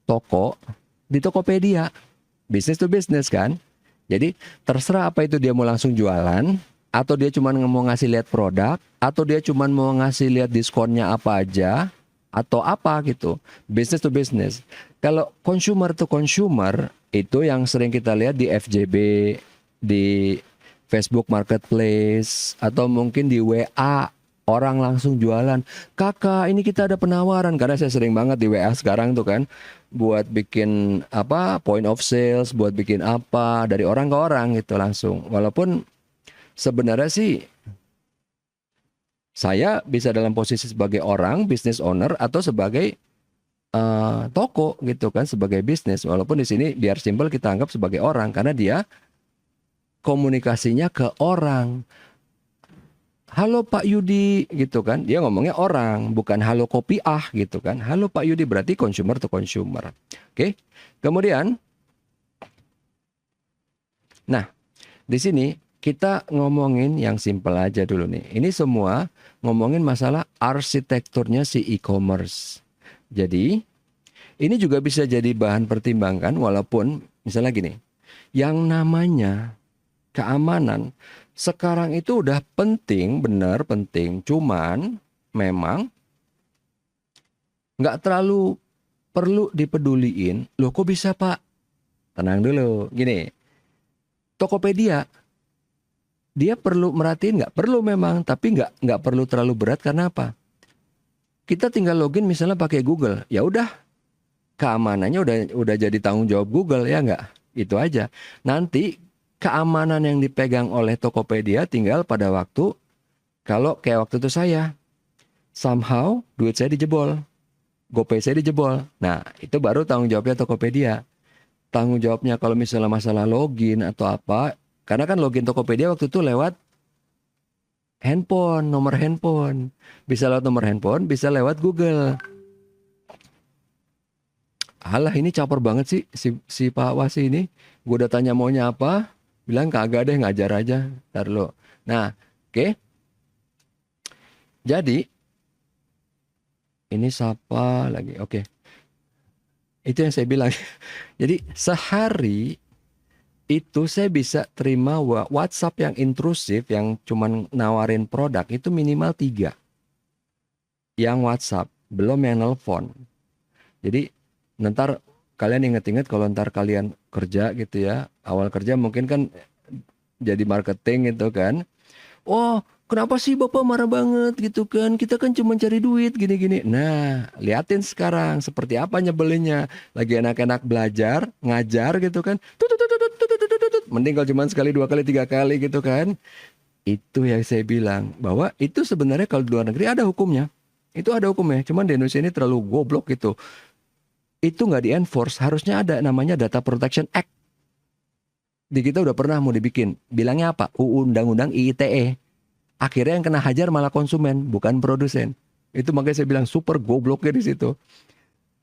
toko di Tokopedia. Business to business kan? Jadi terserah apa itu dia mau langsung jualan, atau dia cuma mau ngasih lihat produk, atau dia cuma mau ngasih lihat diskonnya apa aja, atau apa gitu. Business to business. Kalau consumer to consumer, itu yang sering kita lihat di FJB, di Facebook Marketplace, atau mungkin di WA. Orang langsung jualan, kakak ini kita ada penawaran, karena saya sering banget di WA sekarang tuh kan, buat bikin apa point of sales, buat bikin apa dari orang ke orang gitu langsung. Walaupun sebenarnya sih saya bisa dalam posisi sebagai orang business owner atau sebagai toko gitu kan, sebagai bisnis. Walaupun di sini biar simpel kita anggap sebagai orang karena dia komunikasinya ke orang. Halo Pak Yudi gitu kan. Dia ngomongnya orang, bukan halo kopiah gitu kan. Halo Pak Yudi berarti consumer to consumer. Oke. Kemudian nah, di sini kita ngomongin yang simpel aja dulu nih. Ini semua ngomongin masalah arsitekturnya si e-commerce. Jadi, ini juga bisa jadi bahan pertimbangan walaupun misalnya gini. Yang namanya keamanan sekarang itu udah penting, benar penting. Cuman memang nggak terlalu perlu dipeduliin. Loh kok bisa Pak? Tenang dulu. Gini, Tokopedia dia perlu merhatiin nggak? Perlu memang, tapi nggak perlu terlalu berat karena apa? Kita tinggal login misalnya pakai Google, ya udah keamanannya udah jadi tanggung jawab Google ya nggak? Itu aja. Nanti keamanan yang dipegang oleh Tokopedia tinggal pada waktu kalau kayak waktu itu saya somehow duit saya dijebol, GoPay saya dijebol. Nah, itu baru tanggung jawabnya Tokopedia. Tanggung jawabnya kalau misalnya masalah login atau apa, karena kan login Tokopedia waktu itu lewat handphone, nomor handphone. Bisa lewat nomor handphone, bisa lewat Google. Alah ini caper banget sih si Pak Wasi ini. Gue udah tanya maunya apa, bilang kagak deh ngajar aja. Ntar lo. Nah, oke. Jadi, ini siapa lagi? Oke. Itu yang saya bilang. Jadi sehari itu saya bisa terima WhatsApp yang intrusif, yang cuman nawarin produk itu minimal 3. Yang WhatsApp, belum yang nelpon. Jadi ntar kalian inget-inget kalau ntar kalian kerja gitu ya, awal kerja mungkin kan jadi marketing gitu kan. Oh, kenapa sih Bapak marah banget gitu kan? Kita kan cuma cari duit gini-gini. Nah, liatin sekarang seperti apa nyebelinnya. Lagi enak-enak belajar, ngajar gitu kan. Mending kalau cuma sekali, 2 kali, 3 kali gitu kan. Itu yang saya bilang bahwa itu sebenarnya kalau di luar negeri ada hukumnya. Itu ada hukumnya. Cuman di Indonesia ini terlalu goblok gitu. Itu nggak di-enforce, harusnya ada namanya Data Protection Act. Di kita udah pernah mau dibikin. Bilangnya apa? UU Undang-Undang IITE. Akhirnya yang kena hajar malah konsumen, bukan produsen. Itu makanya saya bilang super gobloknya di situ.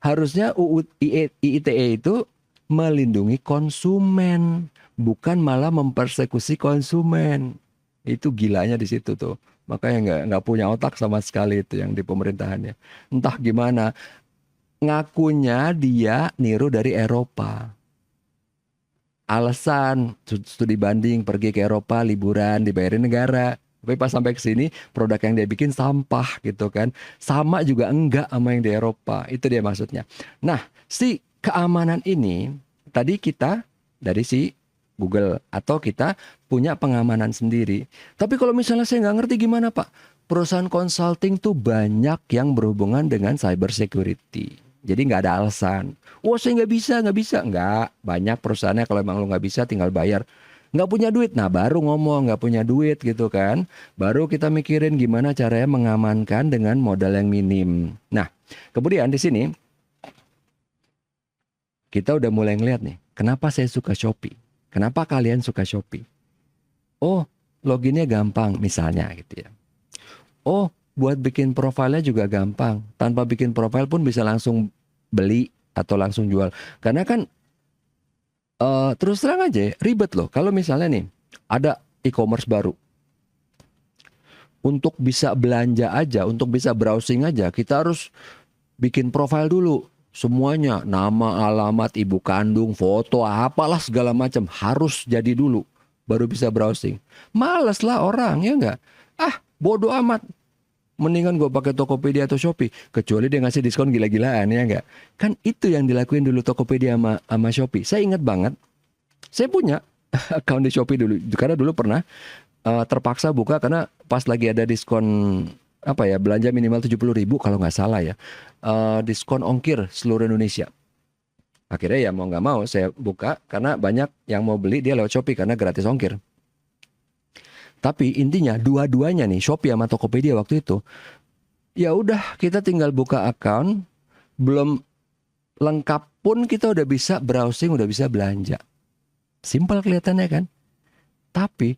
Harusnya UU IITE itu melindungi konsumen, bukan malah mempersekusi konsumen. Itu gilanya di situ tuh. Makanya nggak punya otak sama sekali itu yang di pemerintahannya. Entah gimana, ngakunya dia niru dari Eropa. Alasan studi banding, pergi ke Eropa liburan dibayarin negara. Tapi pas sampai ke sini produk yang dia bikin sampah gitu kan. Sama juga enggak sama yang di Eropa. Itu dia maksudnya. Nah, si keamanan ini tadi kita dari si Google atau kita punya pengamanan sendiri. Tapi kalau misalnya saya nggak ngerti gimana Pak? Perusahaan consulting tuh banyak yang berhubungan dengan cyber security. Jadi nggak ada alasan. Wah saya nggak bisa. Nggak, banyak perusahaannya kalau emang lo nggak bisa tinggal bayar. Nggak punya duit, nah baru ngomong nggak punya duit gitu kan. Baru kita mikirin gimana caranya mengamankan dengan modal yang minim. Nah, kemudian di sini kita udah mulai ngeliat nih, kenapa saya suka Shopee? Kenapa kalian suka Shopee? Oh, loginnya gampang misalnya gitu ya. Oh, buat bikin profilnya juga gampang. Tanpa bikin profil pun bisa langsung beli atau langsung jual. Karena kan terus terang aja ribet loh. Kalau misalnya nih ada e-commerce baru. Untuk bisa belanja aja, untuk bisa browsing aja, kita harus bikin profil dulu. Semuanya, nama, alamat, ibu kandung, foto, apalah segala macam harus jadi dulu. Baru bisa browsing. Males lah orang, ya enggak? Ah, bodoh amat. Mendingan gue pakai Tokopedia atau Shopee. Kecuali dia ngasih diskon gila-gilaan, ya enggak? Kan itu yang dilakuin dulu Tokopedia sama Shopee. Saya ingat banget, saya punya account di Shopee dulu. Karena dulu pernah terpaksa buka karena pas lagi ada diskon apa ya, belanja minimal 70.000 kalau nggak salah ya. Diskon ongkir seluruh Indonesia. Akhirnya ya mau nggak mau saya buka karena banyak yang mau beli dia lewat Shopee karena gratis ongkir. Tapi intinya dua-duanya nih Shopee sama Tokopedia waktu itu ya udah kita tinggal buka account, belum lengkap pun kita udah bisa browsing, udah bisa belanja. Simpel kelihatannya kan? Tapi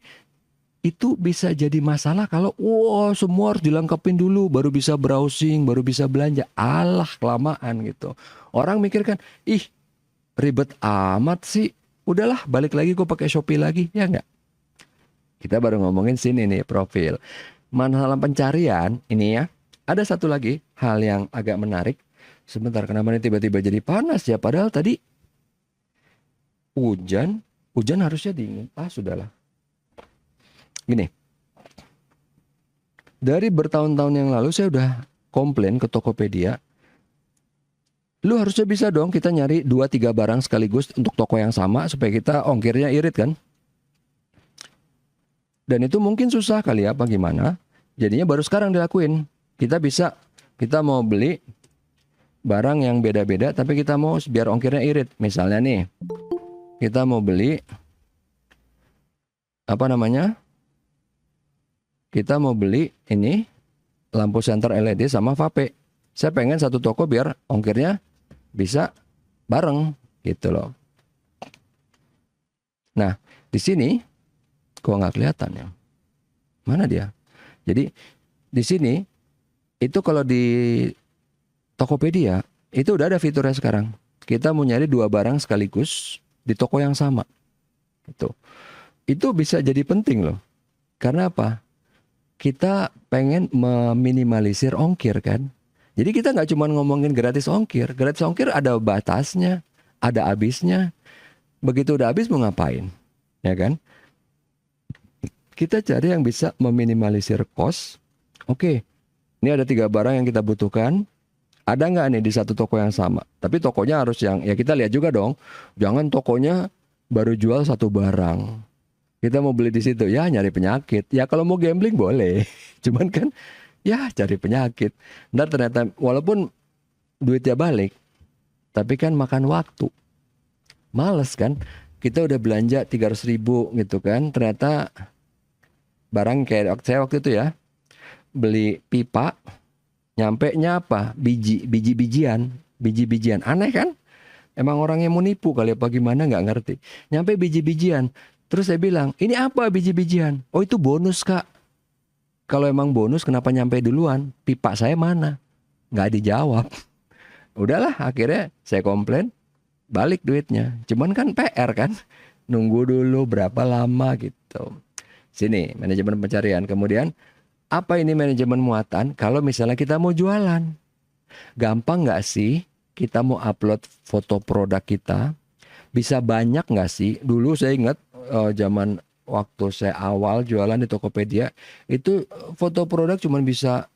itu bisa jadi masalah kalau wah semua harus dilengkapin dulu baru bisa browsing, baru bisa belanja. Alah kelamaan gitu. Orang mikir kan, ih ribet amat sih. Udahlah balik lagi gue pakai Shopee lagi, ya enggak? Kita baru ngomongin sini nih profil. Masalah pencarian ini ya. Ada satu lagi hal yang agak menarik. Sebentar, kenapa ini tiba-tiba jadi panas ya? Padahal tadi hujan harusnya dingin. Ah sudahlah. Gini, dari bertahun-tahun yang lalu saya udah komplain ke Tokopedia. Lu harusnya bisa dong kita nyari 2-3 barang sekaligus untuk toko yang sama supaya kita ongkirnya irit kan. Dan itu mungkin susah kali ya apa gimana. Jadinya baru sekarang dilakuin. Kita mau beli barang yang beda-beda tapi kita mau biar ongkirnya irit. Misalnya nih, kita mau beli apa namanya? Kita mau beli ini lampu senter LED sama vape. Saya pengen satu toko biar ongkirnya bisa bareng gitu loh. Nah, di sini kok nggak kelihatan ya? Mana dia? Jadi di sini itu kalau di Tokopedia itu udah ada fiturnya sekarang. Kita mau nyari 2 barang sekaligus di toko yang sama. Itu bisa jadi penting loh. Karena apa? Kita pengen meminimalisir ongkir kan. Jadi kita nggak cuma ngomongin gratis ongkir. Gratis ongkir ada batasnya, ada habisnya. Begitu udah habis mau ngapain? Ya kan? Kita cari yang bisa meminimalisir cost. Oke, ini ada 3 barang yang kita butuhkan. Ada nggak nih di satu toko yang sama? Tapi tokonya harus yang, ya kita lihat juga dong. Jangan tokonya baru jual 1 barang. Kita mau beli di situ, ya nyari penyakit. Ya kalau mau gambling boleh. Cuman kan, ya cari penyakit. Ntar ternyata walaupun duitnya balik, tapi kan makan waktu. Males kan? Kita udah belanja 300.000 gitu kan. Ternyata barang kayak saya waktu itu ya, beli pipa, nyampe-nya apa? Biji-bijian. Aneh kan? Emang orangnya mau nipu kali apa gimana nggak ngerti. Nyampe biji-bijian. Terus saya bilang, ini apa biji-bijian? Oh itu bonus kak. Kalau emang bonus kenapa nyampe duluan? Pipa saya mana? Nggak dijawab. Udahlah akhirnya saya komplain. Balik duitnya. Cuman kan PR kan. Nunggu dulu berapa lama gitu. Sini manajemen pencarian. Kemudian Apa ini manajemen muatan? Kalau misalnya kita mau jualan, gampang nggak sih kita mau upload foto produk kita? Bisa banyak nggak sih? Dulu saya ingat zaman waktu saya awal jualan di Tokopedia, itu foto produk cuma bisa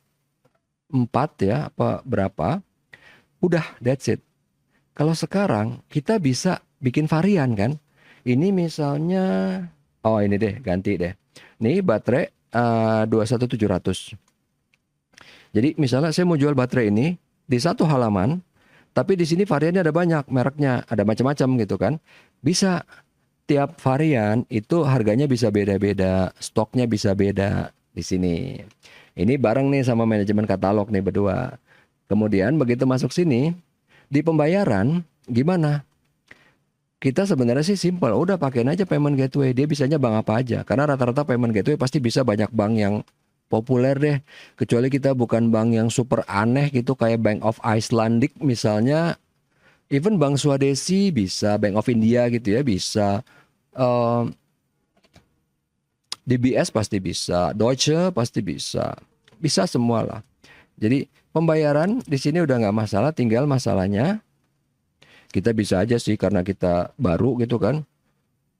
4 ya, apa berapa? Udah, that's it. Kalau sekarang kita bisa bikin varian kan? Ini misalnya, oh ini deh, ganti deh. Nih baterai 21700. Jadi misalnya saya mau jual baterai ini di satu halaman, tapi di sini variannya ada banyak, mereknya ada macam-macam gitu kan. Bisa tiap varian itu harganya bisa beda-beda, stoknya bisa beda di sini. Ini bareng nih sama manajemen katalog nih berdua. Kemudian begitu masuk sini, di pembayaran gimana? Kita sebenarnya sih simple, udah pakein aja payment gateway. Dia bisanya bank apa aja. Karena rata-rata payment gateway pasti bisa banyak bank yang populer deh. Kecuali kita bukan bank yang super aneh gitu kayak Bank of Icelandic misalnya. Even Bank Swadesi bisa, Bank of India gitu ya bisa. Eh, DBS pasti bisa, Deutsche pasti bisa. Bisa semua lah. Jadi pembayaran di sini udah nggak masalah, tinggal masalahnya kita bisa aja sih karena kita baru gitu kan.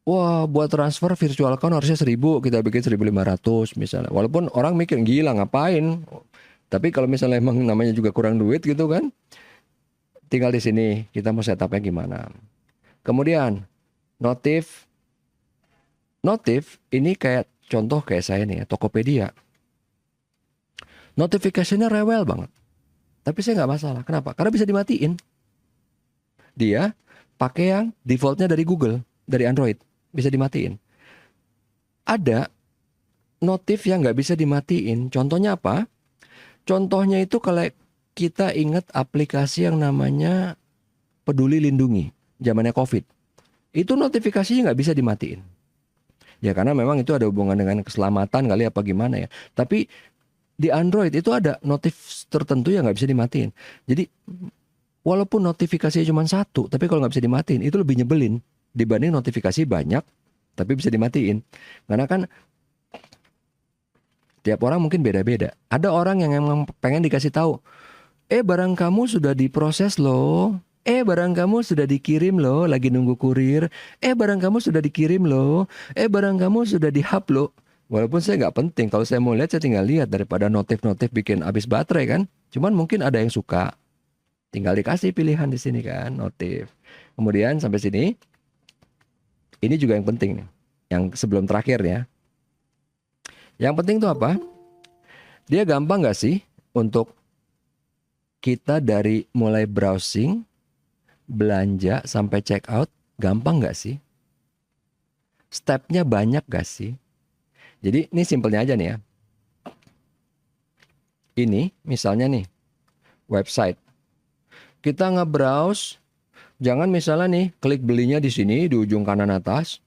Wah, buat transfer virtual account harusnya 1000, kita bikin 1500 misalnya. Walaupun orang mikir gila ngapain. Tapi kalau misalnya emang namanya juga kurang duit gitu kan, tinggal di sini kita mau setupnya gimana. Kemudian notif, notif ini kayak contoh kayak saya nih ya, Tokopedia. Notifikasinya rewel banget. Tapi saya nggak masalah. Kenapa? Karena bisa dimatiin. Dia pakai yang defaultnya dari Google, dari Android. Bisa dimatiin. Ada notif yang nggak bisa dimatiin. Contohnya apa? Contohnya itu kalau kita ingat aplikasi yang namanya Peduli Lindungi, zamannya COVID. Itu notifikasinya nggak bisa dimatiin. Ya karena memang itu ada hubungan dengan keselamatan kali apa gimana ya. Tapi di Android itu ada notif tertentu yang nggak bisa dimatiin. Jadi walaupun notifikasinya cuma satu, tapi kalau nggak bisa dimatiin itu lebih nyebelin dibanding notifikasi banyak tapi bisa dimatiin. Karena kan tiap orang mungkin beda-beda. Ada orang yang emang pengen dikasih tahu, barang kamu sudah diproses loh. Barang kamu sudah dikirim loh, lagi nunggu kurir. Barang kamu sudah dikirim loh. Barang kamu sudah di-hub loh. Walaupun saya nggak penting, kalau saya mau lihat saya tinggal lihat daripada notif-notif bikin habis baterai kan. Cuman mungkin ada yang suka. Tinggal dikasih pilihan di sini kan, notif. Kemudian sampai sini. Ini juga yang penting nih. Yang sebelum terakhir ya. Yang penting tuh apa? Dia gampang nggak sih untuk kita dari mulai browsing, belanja sampai check out, gampang nggak sih? Stepnya banyak nggak sih? Jadi ini simpelnya aja nih ya. Ini misalnya nih website. Kita nge-browse, jangan misalnya nih klik belinya di sini di ujung kanan atas.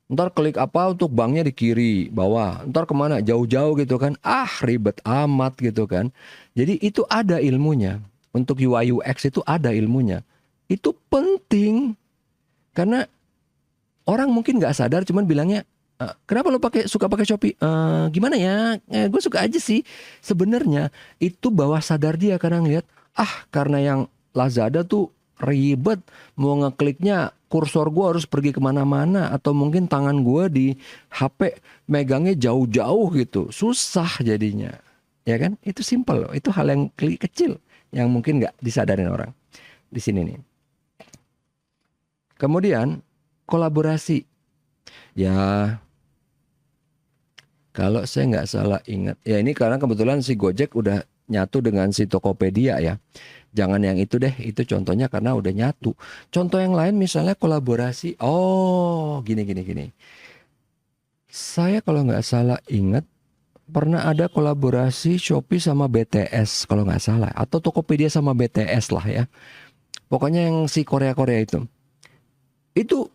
Ntar klik apa untuk banknya di kiri bawah. Ntar kemana jauh-jauh gitu kan. Ribet amat gitu kan. Jadi itu ada ilmunya. Untuk UI UX itu ada ilmunya. Itu penting. Karena orang mungkin nggak sadar cuman bilangnya, kenapa lo suka pakai Shopee? Gimana ya? Gue suka aja sih. Sebenarnya itu bawah sadar dia karena ngeliat, karena yang Lazada tuh ribet, mau ngekliknya kursor gue harus pergi kemana-mana, atau mungkin tangan gue di HP megangnya jauh-jauh gitu, susah jadinya, ya kan? Itu simple loh, itu hal yang kecil yang mungkin nggak disadarin orang di sini nih. Kemudian kolaborasi, ya kalau saya nggak salah ingat, ya ini karena kebetulan si Gojek udah nyatu dengan si Tokopedia ya. Jangan yang itu deh, itu contohnya karena udah nyatu. Contoh yang lain misalnya kolaborasi. Oh, gini. Saya kalau nggak salah ingat pernah ada kolaborasi Shopee sama BTS kalau nggak salah. Atau Tokopedia sama BTS lah ya. Pokoknya yang si Korea-Korea itu. Itu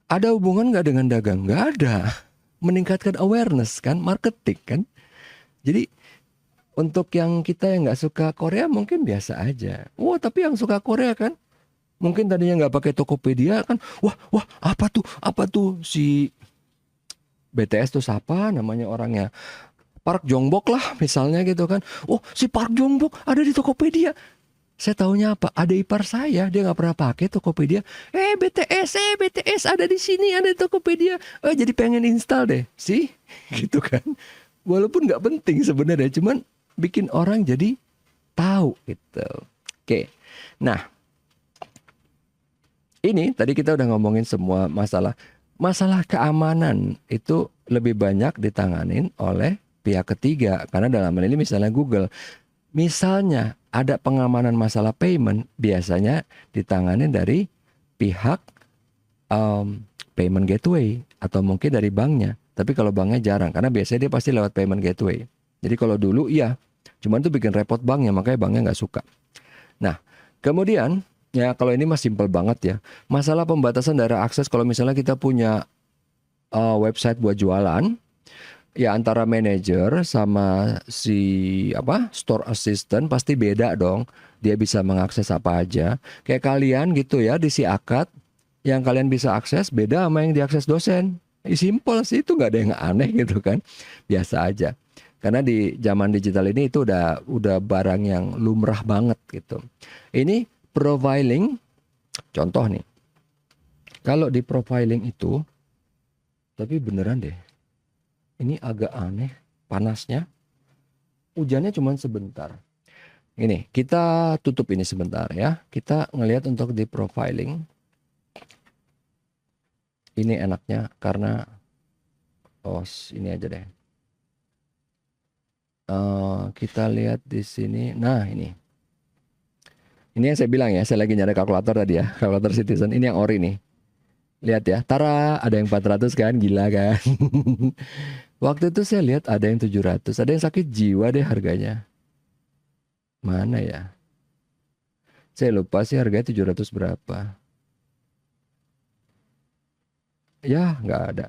ada hubungan nggak dengan dagang? Nggak ada. Meningkatkan awareness kan, marketing kan. Jadi untuk yang kita yang nggak suka Korea mungkin biasa aja. Wah, tapi yang suka Korea kan, mungkin tadinya nggak pakai Tokopedia kan, wah, apa tuh si BTS tuh siapa namanya orangnya? Park Jongbok lah misalnya gitu kan. Oh, si Park Jongbok ada di Tokopedia. Saya taunya apa? Ada ipar saya, dia nggak pernah pakai Tokopedia. BTS ada di sini, ada di Tokopedia. Jadi pengen install deh, sih, gitu kan. Walaupun nggak penting sebenarnya, cuman bikin orang jadi tahu gitu. Oke, nah ini tadi kita udah ngomongin semua masalah keamanan itu lebih banyak ditanganin oleh pihak ketiga karena dalam hal ini misalnya Google. Misalnya ada pengamanan masalah payment, biasanya ditangani dari pihak payment gateway atau mungkin dari banknya. Tapi kalau banknya jarang, karena biasanya dia pasti lewat payment gateway. Jadi kalau dulu iya, cuman tuh bikin repot banknya, makanya banknya nggak suka. Nah, kemudian ya kalau ini mah simpel banget ya. Masalah pembatasan daerah akses kalau misalnya kita punya website buat jualan, ya antara manajer sama si store assistant pasti beda dong. Dia bisa mengakses apa aja. Kayak kalian gitu ya di si akad, yang kalian bisa akses beda sama yang diakses dosen. Simple sih, itu nggak ada yang aneh gitu kan. Biasa aja. Karena di zaman digital ini itu udah barang yang lumrah banget gitu. Ini profiling, contoh nih. Kalau di profiling itu, tapi beneran deh. Ini agak aneh, panasnya. Hujannya cuma sebentar. Ini, kita tutup ini sebentar ya. Kita ngelihat untuk di profiling. Ini enaknya karena, ini aja deh. Kita lihat di sini. Nah ini. Ini yang saya bilang ya, saya lagi nyari kalkulator tadi ya. Kalkulator Citizen, ini yang ori nih. Lihat ya, tara ada yang 400 kan, gila kan. Waktu itu saya lihat ada yang 700, ada yang sakit jiwa deh harganya. Mana ya? Saya lupa sih harganya 700 berapa. Ya nggak ada.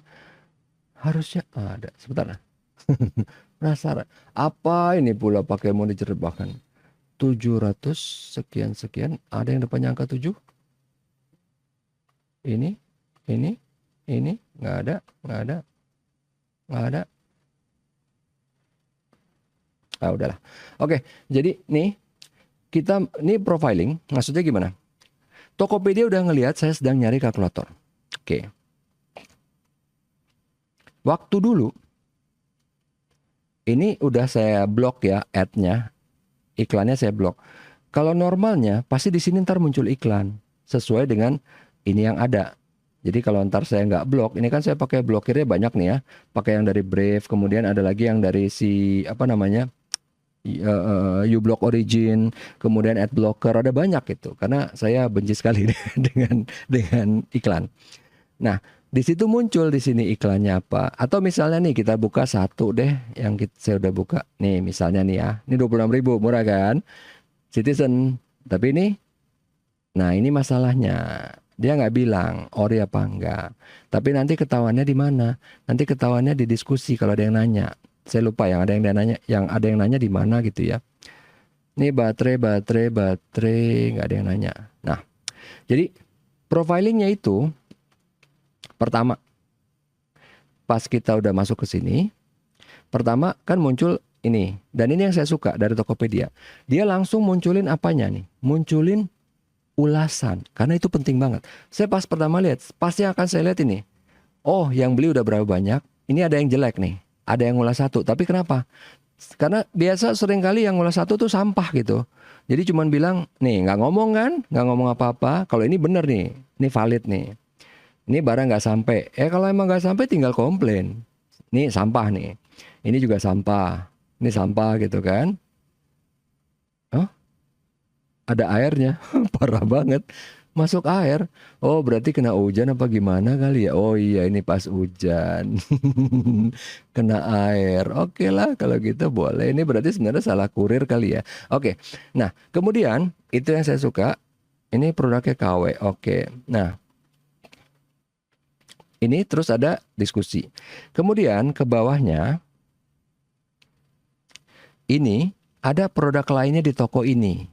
Harusnya ada. Sebentar. Penasaran. Apa ini pula pakai mau dicerbakan? 700 sekian-sekian. Ada yang depannya angka 7? Ini. Nggak ada. Udahlah. Oke, jadi nih ini profiling, maksudnya gimana? Tokopedia udah ngelihat saya sedang nyari kalkulator. Oke. Waktu dulu ini udah saya blok ya ad-nya, iklannya saya blok. Kalau normalnya pasti di sini ntar muncul iklan sesuai dengan ini yang ada. Jadi kalau ntar saya nggak blok, ini kan saya pakai blokirnya banyak nih ya. Pakai yang dari Brave, kemudian ada lagi yang dari si uBlock Origin, kemudian AdBlocker, ada banyak gitu. Karena saya benci sekali dengan iklan. Nah, di situ muncul di sini iklannya apa? Atau misalnya nih kita buka satu deh yang saya udah buka. Nih misalnya nih ya, ini 26.000 murah kan? Citizen. Tapi ini, nah ini masalahnya. Dia nggak bilang ori apa enggak. Tapi nanti ketahuannya di mana? Nanti ketahuannya di diskusi kalau ada yang nanya. Saya lupa yang ada yang nanya di mana gitu ya. Ini baterai nggak ada yang nanya. Nah, jadi profilingnya itu pertama pas kita udah masuk ke sini, pertama kan muncul ini, dan ini yang saya suka dari Tokopedia. Dia langsung munculin apanya nih? Munculin ulasan, karena itu penting banget. Saya pas pertama lihat, pasti akan saya lihat ini. Oh, yang beli udah berapa banyak? Ini ada yang jelek nih, ada yang ngulas satu. Tapi kenapa? Karena biasa seringkali yang ngulas satu tuh sampah gitu. Jadi cuman bilang, nih nggak ngomong kan, nggak ngomong apa-apa. Kalau ini bener nih, ini valid nih. Ini barang nggak sampai. Kalau emang nggak sampai tinggal komplain. Nih sampah nih. Ini juga sampah. Ini sampah gitu kan. Oh, ada airnya. Parah banget. Masuk air. Oh, berarti kena hujan apa gimana kali ya? Oh iya, ini pas hujan. Kena air. Oke lah kalau gitu boleh. Ini berarti sebenarnya salah kurir kali ya. Oke. Nah, kemudian itu yang saya suka. Ini produknya KW. Oke. Nah, ini terus ada diskusi. Kemudian ke bawahnya ini ada produk lainnya di toko ini.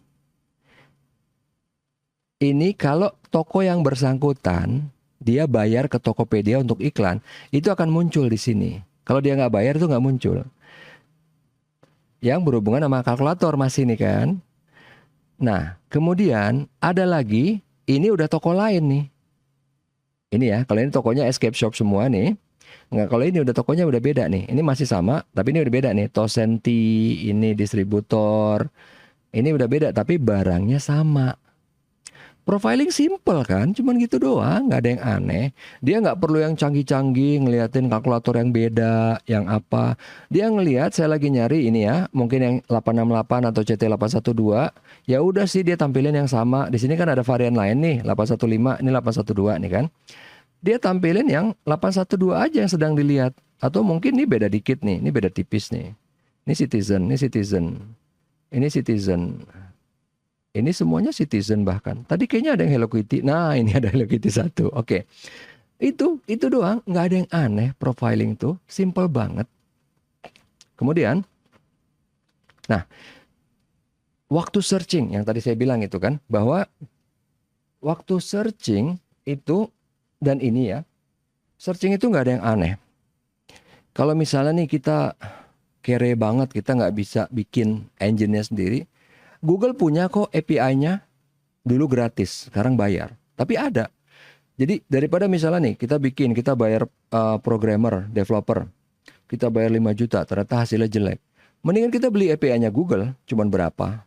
Ini kalau toko yang bersangkutan dia bayar ke Tokopedia untuk iklan, itu akan muncul di sini. Kalau dia nggak bayar itu nggak muncul. yang berhubungan sama kalkulator masih nih kan. Nah, kemudian ada lagi, ini udah toko lain nih. Ini ya, kalau ini tokonya escape shop semua nih. Nggak, kalau ini udah tokonya udah beda nih. Ini masih sama, tapi ini udah beda nih. Tosenti, ini distributor. Ini udah beda, tapi barangnya sama. Profiling simple kan, cuman gitu doang, nggak ada yang aneh. Dia nggak perlu yang canggih-canggih, ngeliatin kalkulator yang beda, yang apa. Dia ngelihat saya lagi nyari ini ya, mungkin yang 868 atau CT812. Ya udah sih dia tampilin yang sama. Di sini kan ada varian lain nih, 815, ini 812 nih kan. Dia tampilin yang 812 aja yang sedang dilihat. Atau mungkin ini beda dikit nih, ini beda tipis nih. Ini Citizen, ini Citizen. Ini Citizen. Ini semuanya Citizen bahkan. Tadi kayaknya ada yang Hello Kitty. Nah, ini ada Hello Kitty satu. Oke. Itu doang, nggak ada yang aneh profiling tuh, simple banget. Kemudian, nah, waktu searching yang tadi saya bilang itu kan, bahwa waktu searching itu dan ini ya, searching itu nggak ada yang aneh. Kalau misalnya nih kita kere banget, kita nggak bisa bikin engine-nya sendiri, Google punya kok API-nya, dulu gratis, sekarang bayar. Tapi ada. Jadi daripada misalnya nih kita bayar programmer, developer, kita bayar 5 juta, ternyata hasilnya jelek. Mendingan kita beli API-nya Google, cuman berapa.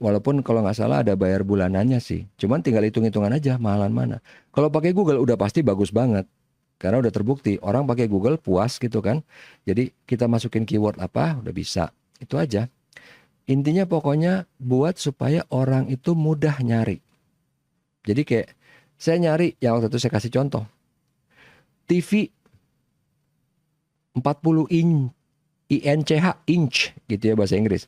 Walaupun kalau nggak salah ada bayar bulanannya sih. Cuman tinggal hitung-hitungan aja mahalan mana. Kalau pakai Google udah pasti bagus banget. Karena udah terbukti orang pakai Google puas gitu kan. Jadi kita masukin keyword apa udah bisa. Itu aja. Intinya pokoknya buat supaya orang itu mudah nyari. Jadi kayak saya nyari, yang waktu itu saya kasih contoh. TV 40 INCH, inch gitu ya bahasa Inggris.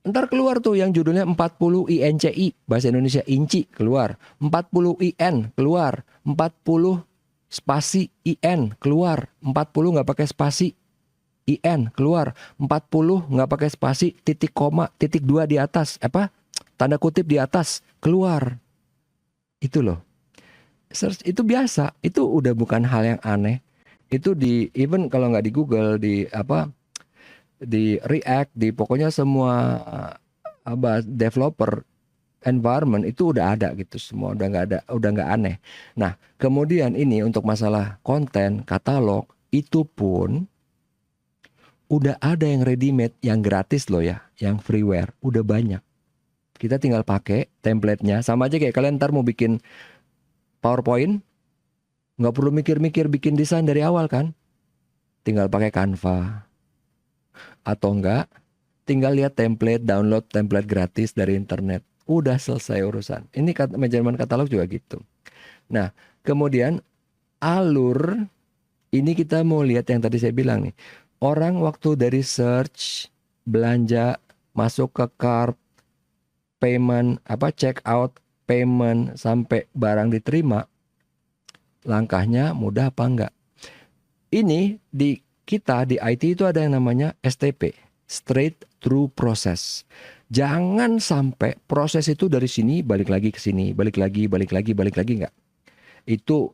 Ntar keluar tuh yang judulnya 40 INCI, bahasa Indonesia inci keluar. 40 IN keluar. 40 spasi IN keluar. 40 nggak pakai spasi IN keluar. 40 nggak pakai spasi, titik koma, titik 2 di atas. Tanda kutip di atas keluar. Itu loh. Search itu biasa. Itu udah bukan hal yang aneh. Itu di even kalau nggak di Google, di React, di pokoknya semua developer environment itu udah ada gitu semua, udah nggak aneh. Nah, kemudian ini untuk masalah konten katalog itu pun udah ada yang ready made, yang gratis loh ya, yang freeware udah banyak. Kita tinggal pakai template-nya, sama aja kayak kalian ntar mau bikin PowerPoint, nggak perlu mikir-mikir bikin desain dari awal kan, tinggal pakai Canva. Atau enggak, tinggal lihat template, download template gratis dari internet. Udah selesai urusan. Ini manajemen katalog juga gitu. Nah, kemudian alur, ini kita mau lihat yang tadi saya bilang nih. Orang waktu dari search, belanja, masuk ke cart, payment, check out, payment, sampai barang diterima, langkahnya mudah apa enggak? Ini di kita di IT itu ada yang namanya STP, straight through process. Jangan sampai proses itu dari sini balik lagi ke sini, balik lagi enggak. Itu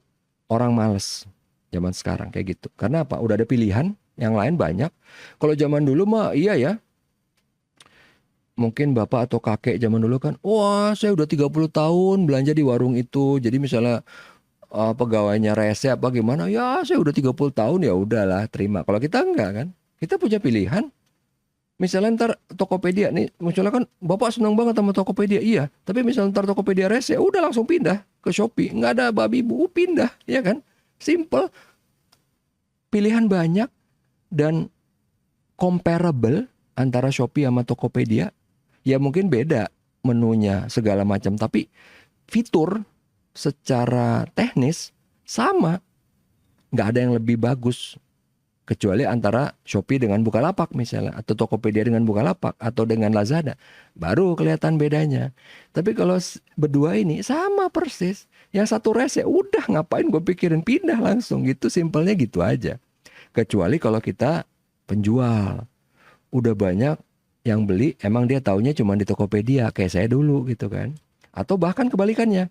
orang males zaman sekarang kayak gitu. Karena apa? Udah ada pilihan, yang lain banyak. Kalau zaman dulu mah iya ya. Mungkin bapak atau kakek zaman dulu kan, wah saya udah 30 tahun belanja di warung itu. Jadi misalnya pegawainya rese apa gimana, ya saya udah 30 tahun ya udahlah terima. Kalau kita enggak kan, kita punya pilihan. Misalnya ntar Tokopedia nih, misalnya kan bapak senang banget sama Tokopedia, iya. Tapi misalnya ntar Tokopedia rese, udah langsung pindah ke Shopee. Nggak ada babi bu, pindah, ya kan? Simple. Pilihan banyak dan comparable antara Shopee sama Tokopedia. Ya mungkin beda menunya segala macam, tapi fitur secara teknis sama, nggak ada yang lebih bagus kecuali antara Shopee dengan Bukalapak misalnya, atau Tokopedia dengan Bukalapak, atau dengan Lazada, baru kelihatan bedanya. Tapi kalau berdua ini sama persis, yang satu rese, udah ngapain gue pikirin, pindah langsung gitu, simpelnya gitu aja. Kecuali kalau kita penjual, udah banyak yang beli, emang dia taunya cuma di Tokopedia kayak saya dulu gitu kan, atau bahkan kebalikannya.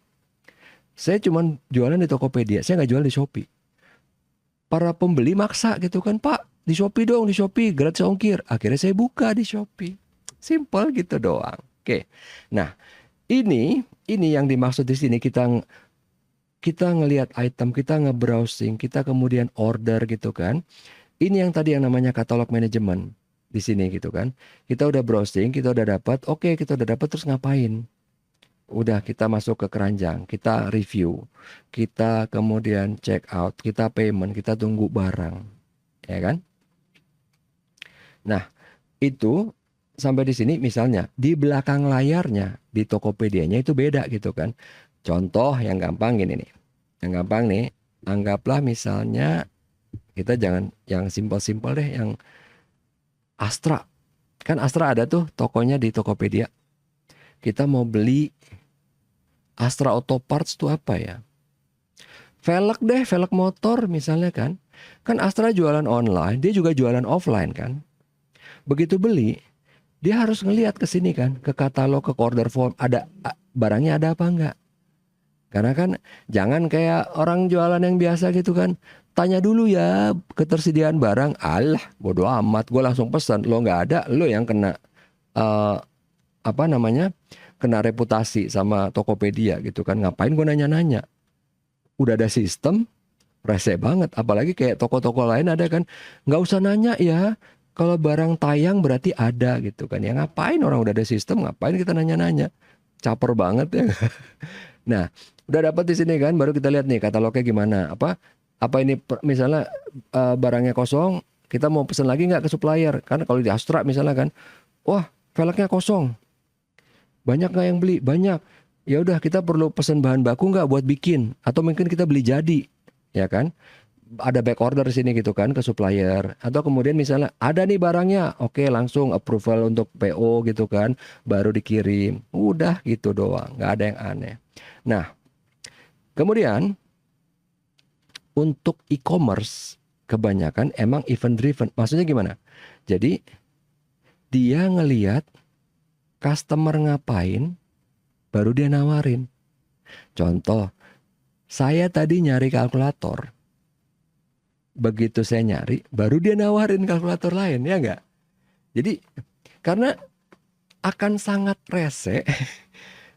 Saya cuma jualan di Tokopedia, saya nggak jual di Shopee. Para pembeli maksa gitu kan, Pak, di Shopee dong, di Shopee gratis ongkir. Akhirnya saya buka di Shopee. Simple gitu doang. Oke. Nah, ini yang dimaksud di sini kita ngelihat item, kita nge-browsing, kita kemudian order gitu kan. Ini yang tadi yang namanya katalog manajemen di sini gitu kan. Kita udah browsing, kita udah dapat, oke, kita udah dapat terus ngapain? Udah kita masuk ke keranjang, kita review, kita kemudian check out, kita payment, kita tunggu barang, ya kan? Nah, itu sampai di sini misalnya di belakang layarnya di Tokopedia-nya itu beda gitu kan. Contoh yang gampang gini nih. Yang gampang nih, anggaplah misalnya kita jangan yang simpel-simpel deh, yang Astra. Kan Astra ada tuh tokonya di Tokopedia. Kita mau beli Astra Auto Parts tuh apa ya? Velg deh, velg motor misalnya kan. Kan Astra jualan online, dia juga jualan offline kan. Begitu beli, dia harus ngelihat ke sini kan, ke katalog, ke order form, ada barangnya ada apa enggak. Karena kan jangan kayak orang jualan yang biasa gitu kan. Tanya dulu ya ketersediaan barang. Alah, bodo amat, gue langsung pesan. Lo nggak ada, lo yang kena apa namanya? Kena reputasi sama Tokopedia gitu kan. Ngapain gue nanya-nanya? Udah ada sistem, rese banget. Apalagi kayak toko-toko lain ada kan. Nggak usah nanya ya. Kalau barang tayang berarti ada gitu kan. Ya ngapain, orang udah ada sistem, ngapain kita nanya-nanya? Caper banget ya. Nah, udah dapat di sini kan, baru kita lihat nih katalognya gimana. Apa ini misalnya barangnya kosong, kita mau pesan lagi nggak ke supplier? Kan kalau di Astra misalnya kan, wah velgnya kosong, banyak nggak yang beli? Banyak. Ya udah, kita perlu pesan bahan baku nggak buat bikin? Atau mungkin kita beli jadi, ya kan? Ada back order di sini gitu kan ke supplier. Atau kemudian misalnya ada nih barangnya, oke langsung approval untuk PO gitu kan, baru dikirim. Udah gitu doang, nggak ada yang aneh. Nah, kemudian untuk e-commerce kebanyakan emang event driven. Maksudnya gimana? Jadi dia ngelihat customer ngapain, baru dia nawarin. Contoh, saya tadi nyari kalkulator. Begitu saya nyari, baru dia nawarin kalkulator lain, ya enggak? Jadi, karena akan sangat rese,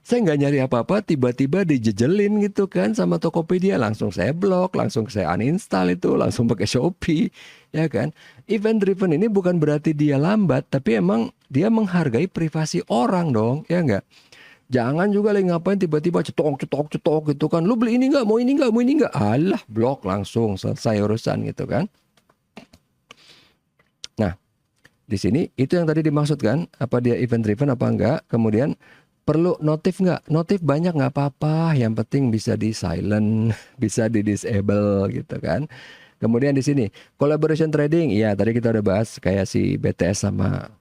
saya nggak nyari apa-apa, tiba-tiba dijejelin gitu kan sama Tokopedia. Langsung saya blok, langsung saya uninstall itu, langsung pakai Shopee, ya kan? Event driven ini bukan berarti dia lambat, tapi emang dia menghargai privasi orang dong, ya enggak? Jangan juga lagi ngapain tiba-tiba cetok gitu kan. Lu beli ini nggak, mau ini nggak, mau ini nggak. Alah, blok langsung, selesai urusan gitu kan. Nah, di sini itu yang tadi dimaksud kan, apa dia event driven apa enggak. Kemudian perlu notif nggak? Notif banyak nggak apa-apa, yang penting bisa di silent, bisa di disable gitu kan. Kemudian di sini collaboration trading, iya tadi kita udah bahas kayak si BTS sama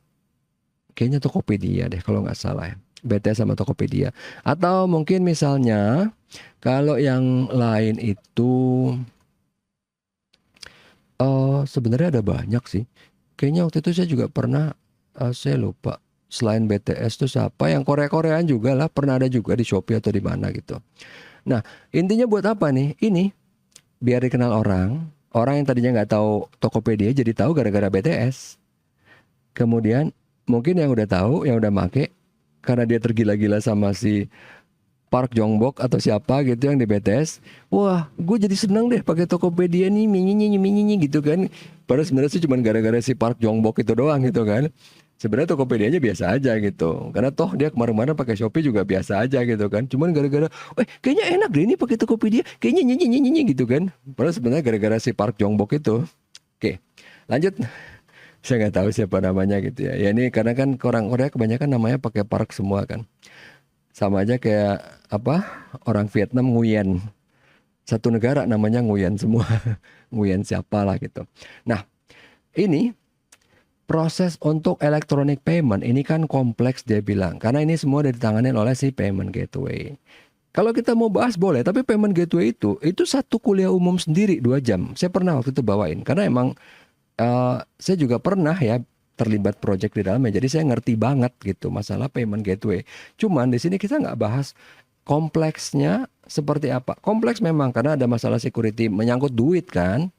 kayaknya Tokopedia deh kalau nggak salah ya. BTS sama Tokopedia. Atau mungkin misalnya kalau yang lain itu sebenarnya ada banyak sih. Kayaknya waktu itu saya juga pernah, saya lupa. Selain BTS tuh siapa? Yang Korea-Koreaan juga lah. Pernah ada juga di Shopee atau di mana gitu. Nah, intinya buat apa nih? Ini biar dikenal orang. Orang yang tadinya nggak tahu Tokopedia jadi tahu gara-gara BTS. Kemudian mungkin yang udah tahu, yang udah make, karena dia tergila-gila sama si Park Jong-bok atau siapa gitu yang di BTS. Wah, gue jadi seneng deh pakai Tokopedia nih, minyi gitu kan. Padahal sebenarnya sih cuma gara-gara si Park Jong-bok itu doang gitu kan. Sebenarnya Tokopedia-nya biasa aja gitu. Karena toh dia kemarin-kemarin pakai Shopee juga biasa aja gitu kan. Cuman gara-gara, kayaknya enak deh ini pakai Tokopedia. Kayaknya nyanyi gitu kan. Padahal sebenarnya gara-gara si Park Jong-bok itu. Oke, lanjut. Saya nggak tahu siapa namanya gitu ya. Ya ini karena kan orang Korea kebanyakan namanya pakai Park semua kan. Sama aja kayak apa, orang Vietnam Nguyen. Satu negara namanya Nguyen semua. Nguyen siapa lah gitu. Nah, ini proses untuk electronic payment ini kan kompleks dia bilang. Karena ini semua udah ditangani oleh si payment gateway. Kalau kita mau bahas boleh, tapi payment gateway itu satu kuliah umum sendiri 2 jam. Saya pernah waktu itu bawain. Karena emang saya juga pernah ya terlibat project di dalamnya, jadi saya ngerti banget gitu masalah payment gateway. Cuman di sini kita nggak bahas kompleksnya seperti apa. Kompleks memang karena ada masalah security, menyangkut duit kan.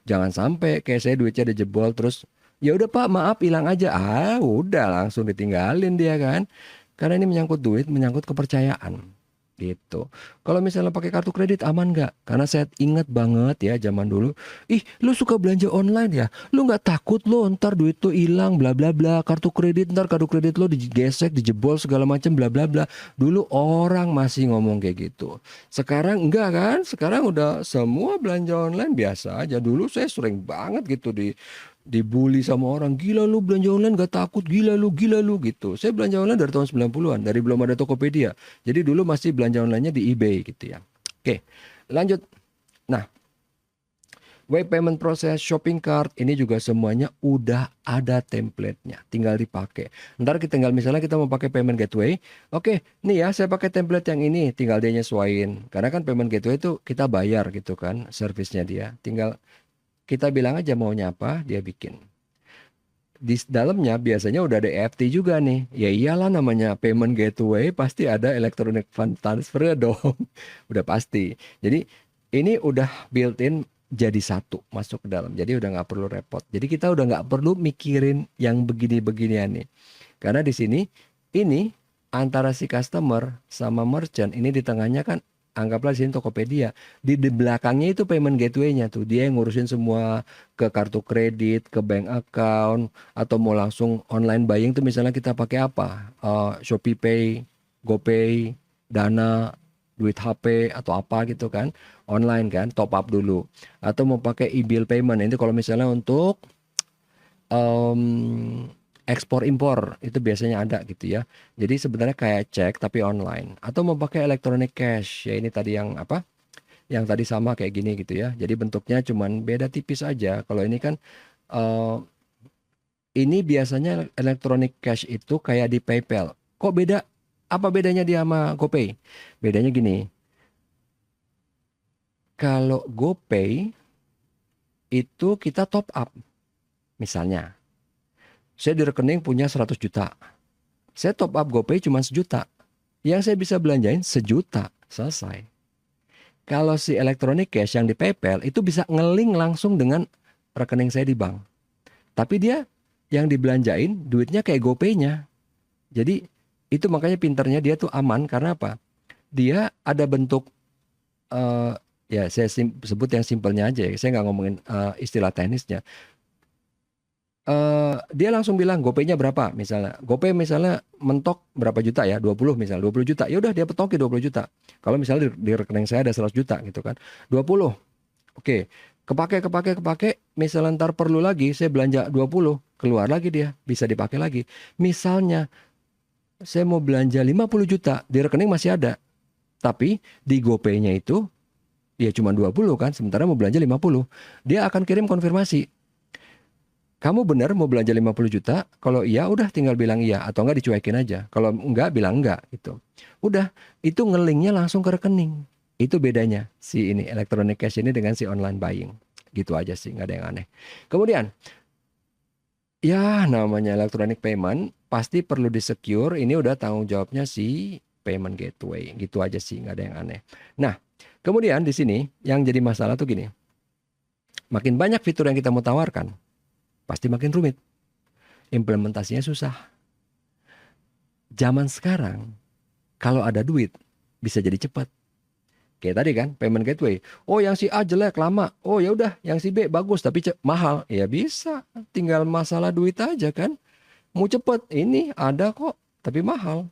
Jangan sampai kayak saya duitnya ada jebol terus ya udah Pak maaf hilang aja. Udah langsung ditinggalin dia kan. Karena ini menyangkut duit, menyangkut kepercayaan. Gitu. Kalau misalnya pakai kartu kredit aman nggak? Karena saya ingat banget ya zaman dulu. Ih, lu suka belanja online ya? Lu nggak takut lo ntar duit tuh hilang bla bla bla. Kartu kredit ntar kartu kredit lo digesek, dijebol segala macam bla bla bla. Dulu orang masih ngomong kayak gitu. Sekarang enggak kan? Sekarang udah semua belanja online biasa aja. Dulu saya sering banget gitu dibully sama orang, gila lu belanja online gak takut, gila lu gitu. Saya belanja online dari tahun 90-an, dari belum ada Tokopedia. Jadi dulu masih belanja online-nya di eBay gitu ya. Oke, lanjut. Nah, web payment process, shopping cart, ini juga semuanya udah ada template-nya, tinggal dipakai. Ntar kita tinggal misalnya kita mau pakai payment gateway, oke, nih ya saya pakai template yang ini, tinggal dia nyesuaiin. Karena kan payment gateway itu kita bayar gitu kan, servisnya dia. Tinggal kita bilang aja maunya apa, dia bikin. Di dalamnya biasanya udah ada EFT juga nih. Ya iyalah namanya payment gateway pasti ada electronic fund transfer dong. Udah pasti. Jadi ini udah built-in jadi satu masuk ke dalam. Jadi udah nggak perlu repot. Jadi kita udah nggak perlu mikirin yang begini-beginian nih. Karena di sini ini antara si customer sama merchant ini di tengahnya kan anggaplah di sini Tokopedia. Di belakangnya itu payment gateway-nya tuh. Dia yang ngurusin semua ke kartu kredit, ke bank account, atau mau langsung online buying tuh misalnya kita pakai apa? Shopee Pay, GoPay, Dana, duit HP atau apa gitu kan. Online kan, top up dulu. Atau mau pakai e-bill payment. Ini kalau misalnya untuk ekspor impor itu biasanya ada gitu ya. Jadi sebenarnya kayak cek tapi online. Atau mau pakai electronic cash ya ini tadi yang apa? Yang tadi sama kayak gini gitu ya. Jadi bentuknya cuman beda tipis aja. Kalau ini kan eh, ini biasanya electronic cash itu kayak di PayPal. Kok beda? Apa bedanya dia sama GoPay? Bedanya gini. Kalau GoPay itu kita top up. Misalnya, saya di rekening punya 100 juta. Saya top up GoPay cuma 1 juta. Yang saya bisa belanjain 1 juta. Selesai. Kalau si electronic cash yang di PayPal itu bisa ngeling langsung dengan rekening saya di bank. Tapi dia yang dibelanjain duitnya kayak GoPay-nya. Jadi itu makanya pinternya dia tuh aman karena apa? Dia ada bentuk ya saya sebut yang simpelnya aja ya. Saya nggak ngomongin istilah teknisnya. Dia langsung bilang GoPay-nya berapa misalnya. GoPay misalnya mentok berapa juta ya? 20 misalnya, 20 juta. Ya udah dia petokin 20 juta. Kalau misalnya di rekening saya ada 100 juta gitu kan. 20. Oke. Kepake. Misalnya ntar perlu lagi saya belanja 20, keluar lagi dia, bisa dipakai lagi. Misalnya saya mau belanja 50 juta, di rekening masih ada. Tapi di GoPay-nya itu ya cuma 20 kan, sementara mau belanja 50. Dia akan kirim konfirmasi. Kamu benar mau belanja 50 juta? Kalau iya udah tinggal bilang iya atau enggak dicuekin aja. Kalau enggak bilang enggak gitu. Udah, itu ngelingnya langsung ke rekening. Itu bedanya si ini electronic cash ini dengan si online buying. Gitu aja sih, nggak ada yang aneh. Kemudian ya namanya electronic payment pasti perlu di-secure. Ini udah tanggung jawabnya si payment gateway. Gitu aja sih, nggak ada yang aneh. Nah, kemudian di sini yang jadi masalah tuh gini. Makin banyak fitur yang kita mau tawarkan, pasti makin rumit. Implementasinya susah. Zaman sekarang, kalau ada duit, bisa jadi cepat. Kayak tadi kan, payment gateway. Oh yang si A jelek, lama. Oh ya udah, yang si B bagus, tapi mahal. Ya bisa, tinggal masalah duit aja kan. Mau cepet, ini ada kok, tapi mahal.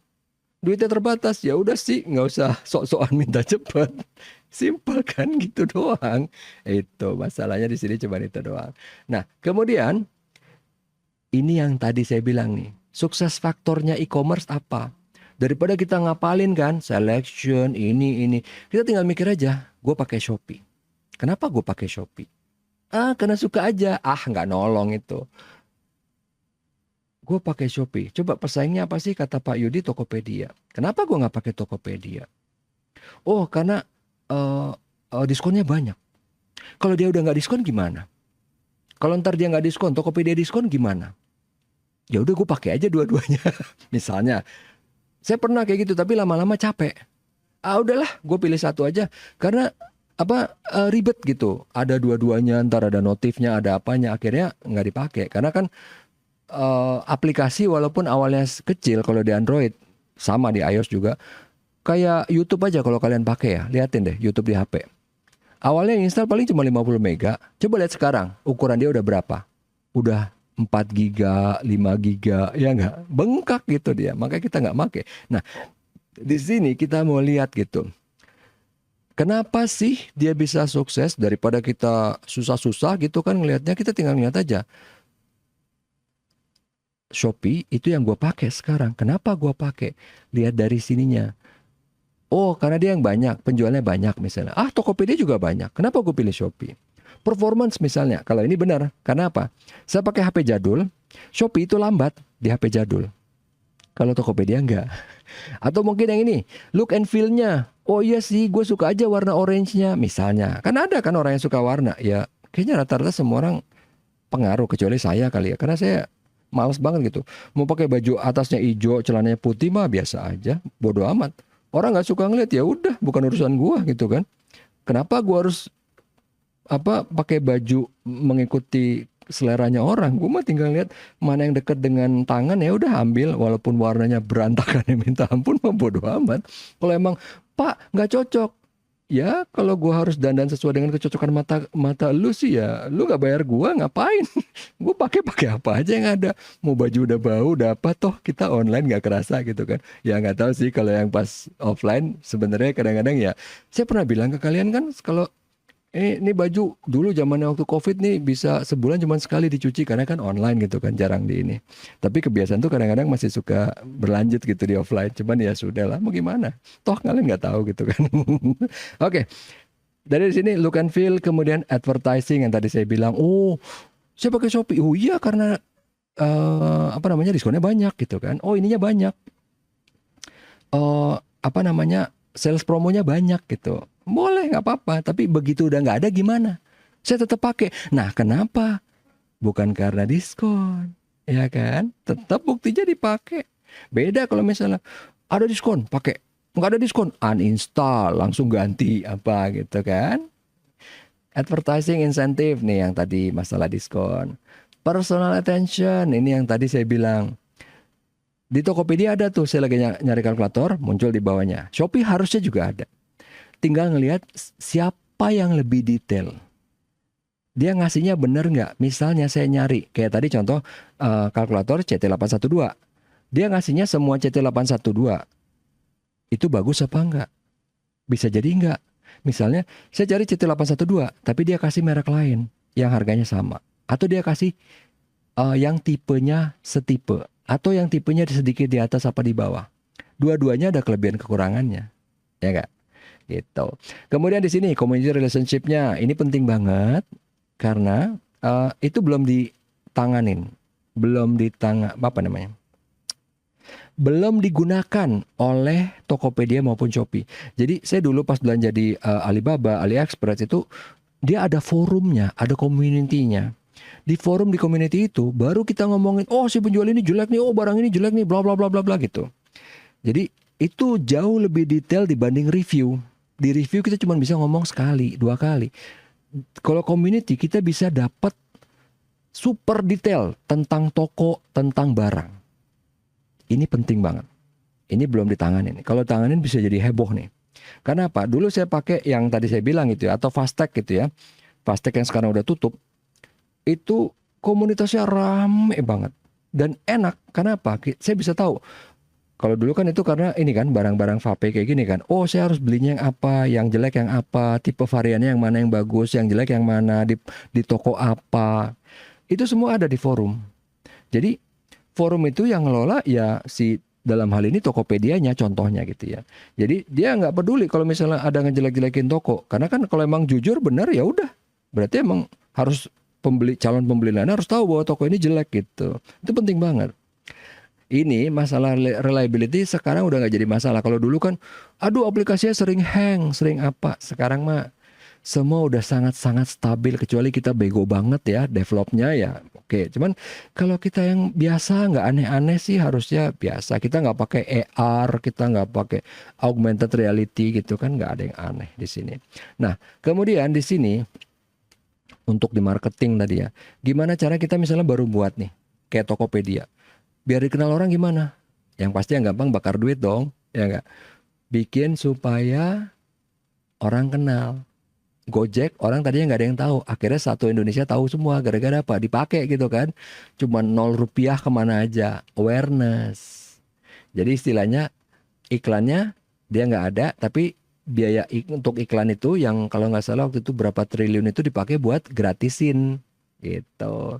Duitnya terbatas, ya udah sih, nggak usah sok-sokan minta cepet. Simple kan gitu doang. Itu masalahnya di sini cuma itu doang. Nah, kemudian ini yang tadi saya bilang nih. Sukses faktornya e-commerce apa? Daripada kita ngapalin kan, selection ini. Kita tinggal mikir aja, gue pakai Shopee. Kenapa gue pakai Shopee? Karena suka aja. Nggak nolong itu. Gue pakai Shopee. Coba pesaingnya apa sih kata Pak Yudi? Tokopedia. Kenapa gue nggak pakai Tokopedia? Oh, karena diskonnya banyak. Kalau dia udah nggak diskon gimana? Kalau ntar dia nggak diskon, Tokopedia diskon gimana? Ya udah gue pakai aja dua-duanya. Misalnya, saya pernah kayak gitu, tapi lama-lama capek. Udahlah, gue pilih satu aja. Karena ribet gitu. Ada dua-duanya, ntar ada notifnya, ada apanya, akhirnya nggak dipakai. Karena kan aplikasi walaupun awalnya kecil kalau di Android, sama di iOS juga, kayak YouTube aja kalau kalian pakai ya, liatin deh YouTube di HP. Awalnya install paling cuma 50 mega. Coba lihat sekarang, ukuran dia udah berapa? Udah 4 giga, 5 giga, ya nggak? Bengkak gitu dia, makanya kita nggak pakai. Nah, di sini kita mau lihat gitu. Kenapa sih dia bisa sukses daripada kita susah-susah gitu kan ngelihatnya, kita tinggal lihat aja. Shopee itu yang gue pakai sekarang. Kenapa gue pakai? Lihat dari sininya. Oh, karena dia yang banyak, penjualnya banyak misalnya. Ah, Tokopedia juga banyak. Kenapa gue pilih Shopee? Performance misalnya. Kalau ini benar. Karena apa? Saya pakai HP jadul. Shopee itu lambat di HP jadul. Kalau Tokopedia enggak. Atau mungkin yang ini, look and feel-nya. Oh iya sih, gue suka aja warna orange-nya misalnya. Kan ada kan orang yang suka warna. Ya, kayaknya rata-rata semua orang pengaruh. Kecuali saya kali ya. Karena saya males banget gitu. Mau pakai baju atasnya hijau, celananya putih mah biasa aja. Bodoh amat. Orang nggak suka ngeliat, ya udah, bukan urusan gua gitu kan. Kenapa gua harus pakai baju mengikuti seleranya orang? Gua mah tinggal lihat mana yang dekat dengan tangan, ya udah ambil, walaupun warnanya berantakan ya minta ampun mah bodo amat. Kalau emang Pak nggak cocok, ya kalau gua harus dandan sesuai dengan kecocokan mata mata lu sih, ya lu nggak bayar gua, ngapain? Gue pakai apa aja yang ada. Mau baju udah bau, udah apa, toh kita online nggak kerasa gitu kan. Ya nggak tahu sih kalau yang pas offline sebenarnya kadang-kadang ya. Saya pernah bilang ke kalian kan, kalau ini baju dulu zamannya waktu COVID nih bisa sebulan cuma sekali dicuci karena kan online gitu kan, jarang di ini. Tapi kebiasaan tuh kadang-kadang masih suka berlanjut gitu di offline. Cuman ya sudah lah, mau gimana? Toh kalian nggak tahu gitu kan. Oke, dari sini look and feel, kemudian advertising yang tadi saya bilang. Oh, saya pakai Shopee. Oh iya, karena diskonnya banyak gitu kan. Oh, ininya banyak. Sales promonya banyak gitu. Boleh, nggak apa-apa. Tapi begitu udah nggak ada gimana? Saya tetap pakai. Nah, kenapa? Bukan karena diskon, ya kan? Tetap buktinya dipakai. Beda kalau misalnya ada diskon, pakai. Nggak ada diskon, uninstall, langsung ganti apa gitu kan? Advertising insentif nih yang tadi masalah diskon. Personal attention, ini yang tadi saya bilang. Di Tokopedia ada tuh, saya lagi nyari kalkulator, muncul di bawahnya. Shopee harusnya juga ada. Tinggal ngelihat siapa yang lebih detail. Dia ngasihnya bener nggak? Misalnya saya nyari, kayak tadi contoh kalkulator CT812. Dia ngasihnya semua CT812. Itu bagus apa enggak? Bisa jadi enggak. Misalnya saya cari CT812, tapi dia kasih merek lain yang harganya sama. Atau dia kasih yang tipenya setipe. Atau yang tipenya sedikit di atas apa di bawah. Dua-duanya ada kelebihan kekurangannya. Ya enggak? Gitu. Kemudian di sini community relationship-nya. Ini penting banget. Karena itu belum ditanganin. Belum belum digunakan oleh Tokopedia maupun Shopee. Jadi saya dulu pas belanja di Alibaba, AliExpress itu dia ada forumnya, ada community-nya. Di forum di community itu baru kita ngomongin, oh si penjual ini jelek nih, oh barang ini jelek nih, bla bla bla bla bla gitu. Jadi itu jauh lebih detail dibanding review. Di review kita cuma bisa ngomong sekali, 2 kali. Kalau community kita bisa dapat super detail tentang toko, tentang barang. Ini penting banget. Ini belum ditanganin. Kalau tanganin bisa jadi heboh nih. Karena apa? Dulu saya pakai yang tadi saya bilang gitu ya, atau Fastech gitu ya. Fastech yang sekarang udah tutup. Itu komunitasnya rame banget. Dan enak. Karena apa? Saya bisa tahu. Kalau dulu kan itu karena ini kan barang-barang vape kayak gini kan. Oh, saya harus belinya yang apa, yang jelek yang apa, tipe variannya yang mana yang bagus, yang jelek yang mana, di toko apa. Itu semua ada di forum. Jadi forum itu yang ngelola ya si dalam hal ini Tokopedia-nya contohnya gitu ya. Jadi dia nggak peduli kalau misalnya ada ngejelek-jelekin toko. Karena kan kalau emang jujur benar ya udah. Berarti emang harus calon pembeli lain harus tahu bahwa toko ini jelek gitu. Itu penting banget. Ini masalah reliability sekarang udah nggak jadi masalah. Kalau dulu kan, aduh aplikasinya sering hang, sering apa. Sekarang mah semua udah sangat-sangat stabil kecuali kita bego banget ya developnya ya. Oke, cuman kalau kita yang biasa nggak aneh-aneh sih harusnya biasa. Kita nggak pakai AR, kita nggak pakai augmented reality gitu kan, nggak ada yang aneh di sini. Nah, kemudian di sini untuk di marketing tadi ya, gimana cara kita misalnya baru buat nih kayak Tokopedia, biar dikenal orang gimana? Yang pasti yang gampang bakar duit dong, ya nggak? Bikin supaya orang kenal. Gojek orang tadinya nggak ada yang tahu, akhirnya satu Indonesia tahu semua gara-gara apa? Dipakai gitu kan, cuma 0 rupiah kemana aja, awareness. Jadi istilahnya iklannya dia nggak ada, tapi biaya untuk iklan itu yang kalau nggak salah waktu itu berapa triliun itu dipakai buat gratisin gitu.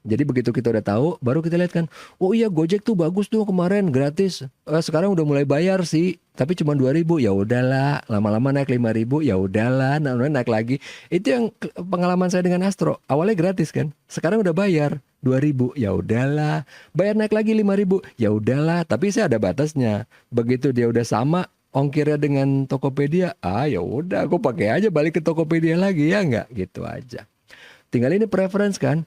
Jadi begitu kita udah tahu, baru kita lihat kan, oh iya Gojek tuh bagus tuh kemarin gratis. Sekarang udah mulai bayar sih, tapi cuma 2.000. Ya udahlah, lama-lama naik 5.000. Ya udahlah, naik lagi. Itu yang pengalaman saya dengan Astro. Awalnya gratis kan, sekarang udah bayar 2.000. Ya udahlah, bayar naik lagi 5.000. Ya udahlah, tapi saya ada batasnya. Begitu dia udah sama ongkirnya dengan Tokopedia, ya udah, aku pakai aja balik ke Tokopedia lagi ya nggak, gitu aja. Tinggal ini preference kan.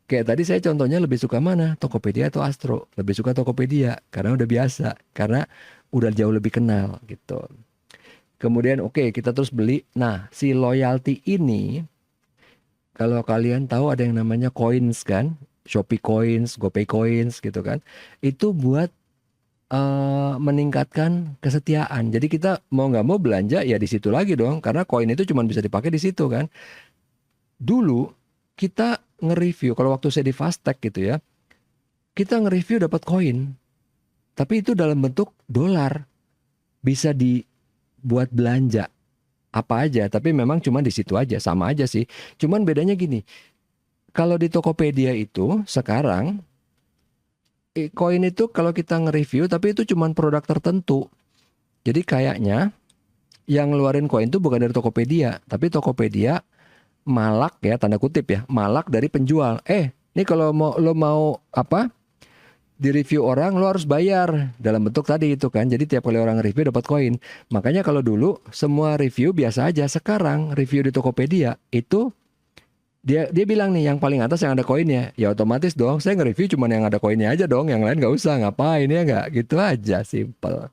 Kayak tadi saya contohnya lebih suka mana? Tokopedia atau Astro? Lebih suka Tokopedia karena udah biasa, karena udah jauh lebih kenal gitu. Kemudian oke, kita terus beli. Nah, si loyalty ini kalau kalian tahu ada yang namanya coins kan? Shopee Coins, GoPay Coins gitu kan. Itu buat meningkatkan kesetiaan. Jadi kita mau nggak mau belanja ya di situ lagi dong, karena koin itu cuma bisa dipakai di situ kan. Dulu kita nge-review, kalau waktu saya di Fastech gitu ya, kita nge-review dapat koin, tapi itu dalam bentuk dolar, bisa dibuat belanja apa aja, tapi memang cuma di situ aja, sama aja sih. Cuman bedanya gini, kalau di Tokopedia itu sekarang koin itu kalau kita nge-review, tapi itu cuma produk tertentu. Jadi kayaknya yang ngeluarin koin itu bukan dari Tokopedia, tapi Tokopedia malak ya, tanda kutip ya, malak dari penjual. Ini kalau lo mau apa? Di review orang lo harus bayar dalam bentuk tadi itu kan. Jadi tiap kali orang review dapat koin. Makanya kalau dulu semua review biasa aja, sekarang review di Tokopedia itu dia bilang nih yang paling atas yang ada koinnya. Ya otomatis dong, saya nge-review cuma yang ada koinnya aja dong, yang lain nggak usah, ngapain ya nggak? Gitu aja, simple.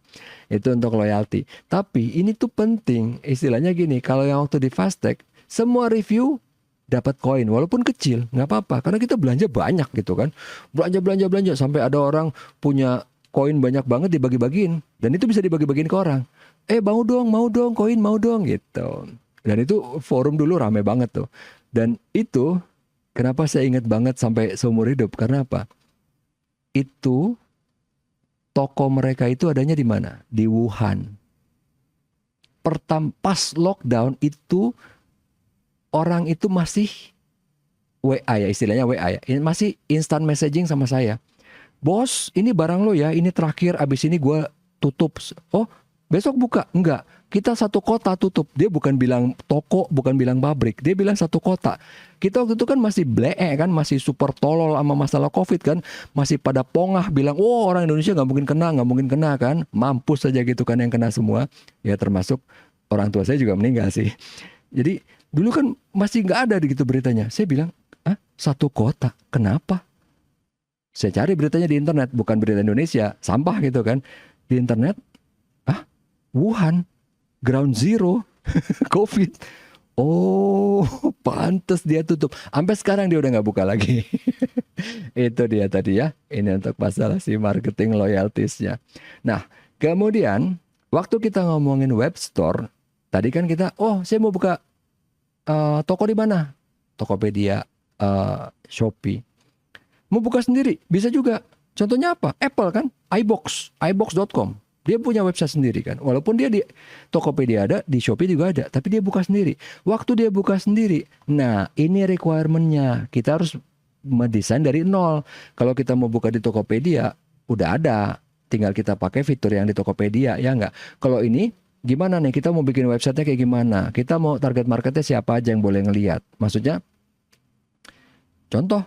Itu untuk loyalty. Tapi ini tuh penting, istilahnya gini, kalau yang waktu di Fastech semua review dapat koin walaupun kecil nggak apa-apa karena kita belanja banyak gitu kan, belanja sampai ada orang punya koin banyak banget dibagi-bagiin dan itu bisa dibagi-bagiin ke orang, mau dong koin, mau dong gitu. Dan itu forum dulu rame banget tuh, dan itu kenapa saya ingat banget sampai seumur hidup, karena apa, itu toko mereka itu adanya di mana, di Wuhan. Pas lockdown itu orang itu masih WA ya, istilahnya WA ya, masih instant messaging sama saya. Bos, ini barang lo ya, ini terakhir, abis ini gue tutup. Oh, besok buka? Enggak, kita satu kota tutup. Dia bukan bilang toko, bukan bilang pabrik, dia bilang satu kota. Kita waktu itu kan masih kan, masih super tolol sama masalah COVID kan, masih pada pongah bilang, oh orang Indonesia nggak mungkin kena kan, mampus saja gitu kan yang kena semua. Ya termasuk orang tua saya juga meninggal sih. Jadi dulu kan masih nggak ada gitu beritanya. Saya bilang, satu kota, kenapa? Saya cari beritanya di internet, bukan berita Indonesia, sampah gitu kan. Di internet, Wuhan, ground zero, COVID. Oh, pantes dia tutup. Sampai sekarang dia udah nggak buka lagi. Itu dia tadi ya. Ini untuk masalah si marketing loyaltiesnya. Nah, kemudian waktu kita ngomongin web store, tadi kan kita, saya mau buka toko di mana? Tokopedia, Shopee. Mau buka sendiri, bisa juga. Contohnya apa? Apple kan, iBox.com. Dia punya website sendiri kan. Walaupun dia di Tokopedia ada, di Shopee juga ada, tapi dia buka sendiri. Waktu dia buka sendiri, nah ini requirement-nya. Kita harus mendesain dari nol. Kalau kita mau buka di Tokopedia, udah ada. Tinggal kita pakai fitur yang di Tokopedia, ya nggak? Kalau ini, gimana nih, kita mau bikin websitenya kayak gimana? Kita mau target marketnya siapa aja yang boleh ngelihat? Maksudnya, contoh,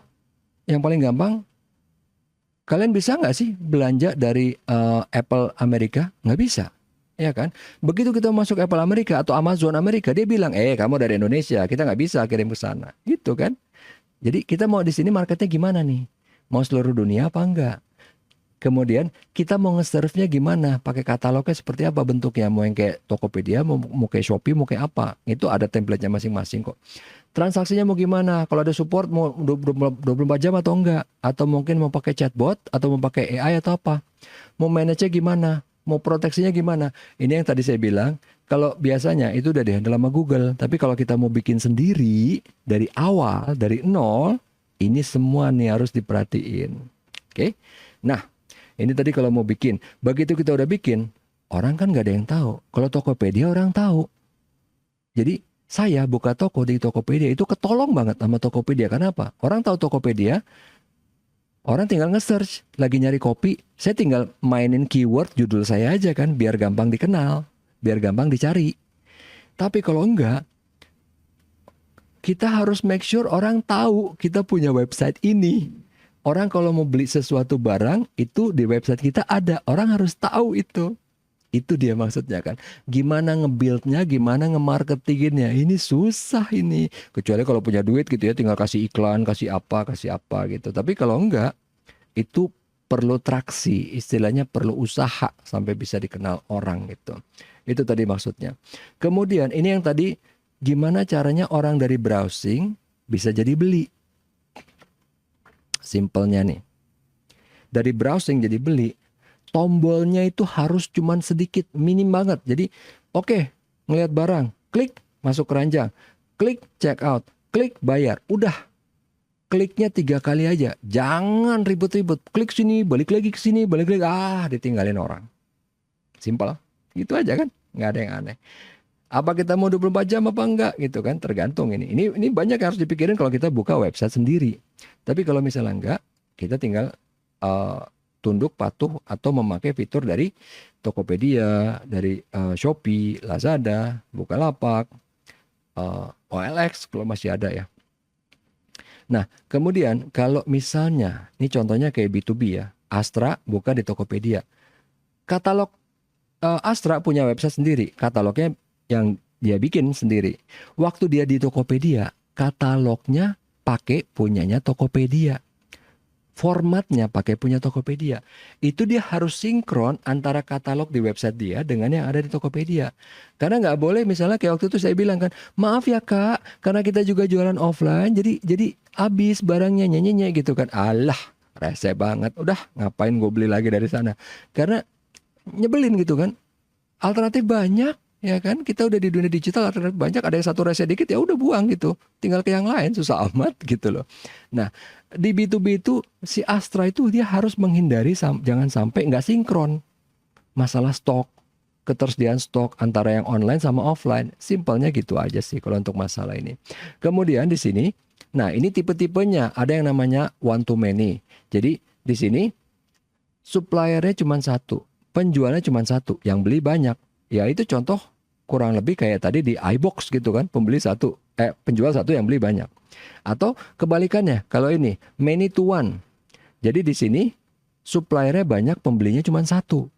yang paling gampang, kalian bisa nggak sih belanja dari Apple Amerika? Nggak bisa. ya kan? Begitu kita masuk Apple Amerika atau Amazon Amerika, dia bilang, kamu dari Indonesia, kita nggak bisa kirim ke sana, gitu kan? Jadi kita mau di sini marketnya gimana nih? Mau seluruh dunia apa enggak? Kemudian kita mau nge-serve-nya gimana? Pakai katalognya seperti apa bentuknya? Mau yang kayak Tokopedia, mau kayak Shopee, mau kayak apa? Itu ada template-nya masing-masing kok. Transaksinya mau gimana? Kalau ada support mau 24 jam atau enggak? Atau mungkin mau pakai chatbot atau mau pakai AI atau apa? Mau manage-nya gimana? Mau proteksinya gimana? Ini yang tadi saya bilang, kalau biasanya itu udah dihandle sama Google. Tapi kalau kita mau bikin sendiri dari awal, dari nol, ini semua nih harus diperhatiin. Oke? Nah, ini tadi kalau mau bikin. Begitu kita udah bikin, orang kan nggak ada yang tahu. Kalau Tokopedia orang tahu. Jadi saya buka toko di Tokopedia itu ketolong banget sama Tokopedia. Kenapa? Orang tahu Tokopedia, orang tinggal nge-search, lagi nyari kopi, saya tinggal mainin keyword judul saya aja kan, biar gampang dikenal, biar gampang dicari. Tapi kalau enggak, kita harus make sure orang tahu kita punya website ini. Orang kalau mau beli sesuatu barang, itu di website kita ada. Orang harus tahu itu. Itu dia maksudnya kan. Gimana nge-build-nya, gimana nge-marketinginnya. Ini susah ini. Kecuali kalau punya duit gitu ya, tinggal kasih iklan, kasih apa gitu. Tapi kalau enggak, itu perlu traksi. Istilahnya perlu usaha sampai bisa dikenal orang gitu. Itu tadi maksudnya. Kemudian ini yang tadi, gimana caranya orang dari browsing bisa jadi beli. Simpelnya nih. Dari browsing jadi beli, tombolnya itu harus cuman sedikit, minim banget. Jadi, oke, ngelihat barang, klik masuk keranjang, klik check out, klik bayar. Udah, kliknya 3 kali aja. Jangan ribet-ribet. Klik sini, balik lagi ke sini, balik lagi. Ditinggalin orang. Simpel. Gitu aja kan? Nggak ada yang aneh. Apa kita mau 24 jam apa enggak gitu kan? Tergantung ini. Ini banyak yang harus dipikirin kalau kita buka website sendiri. Tapi kalau misalnya enggak, kita tinggal tunduk patuh atau memakai fitur dari Tokopedia, dari Shopee, Lazada, Bukalapak, OLX kalau masih ada ya. Nah, kemudian kalau misalnya, ini contohnya kayak B2B ya, Astra buka di Tokopedia. Katalog Astra punya website sendiri, katalognya yang dia bikin sendiri. Waktu dia di Tokopedia, katalognya pakai punyanya Tokopedia. Formatnya pakai punya Tokopedia. Itu dia harus sinkron antara katalog di website dia dengan yang ada di Tokopedia. Karena nggak boleh misalnya kayak waktu itu saya bilang kan, maaf ya kak, karena kita juga jualan offline, jadi habis barangnya nyanyinya gitu kan. Alah, rese banget. Udah ngapain gue beli lagi dari sana? Karena nyebelin gitu kan. Alternatif banyak ya kan, kita udah di dunia digital, alternatif banyak, ada yang satu rese dikit ya udah buang gitu, tinggal ke yang lain, susah amat gitu loh. Nah di B2B itu si Astra itu dia harus menghindari jangan sampai nggak sinkron masalah stok, ketersediaan stok antara yang online sama offline. Simpelnya gitu aja sih kalau untuk masalah ini. Kemudian di sini, nah ini tipe-tipenya, ada yang namanya one to many. Jadi di sini suppliernya cuma satu, penjualnya cuma satu, yang beli banyak. Ya itu contoh kurang lebih kayak tadi di iBox gitu kan, pembeli satu, penjual satu yang beli banyak. Atau kebalikannya, kalau ini many to one. Jadi di sini suppliernya banyak, pembelinya cuma satu.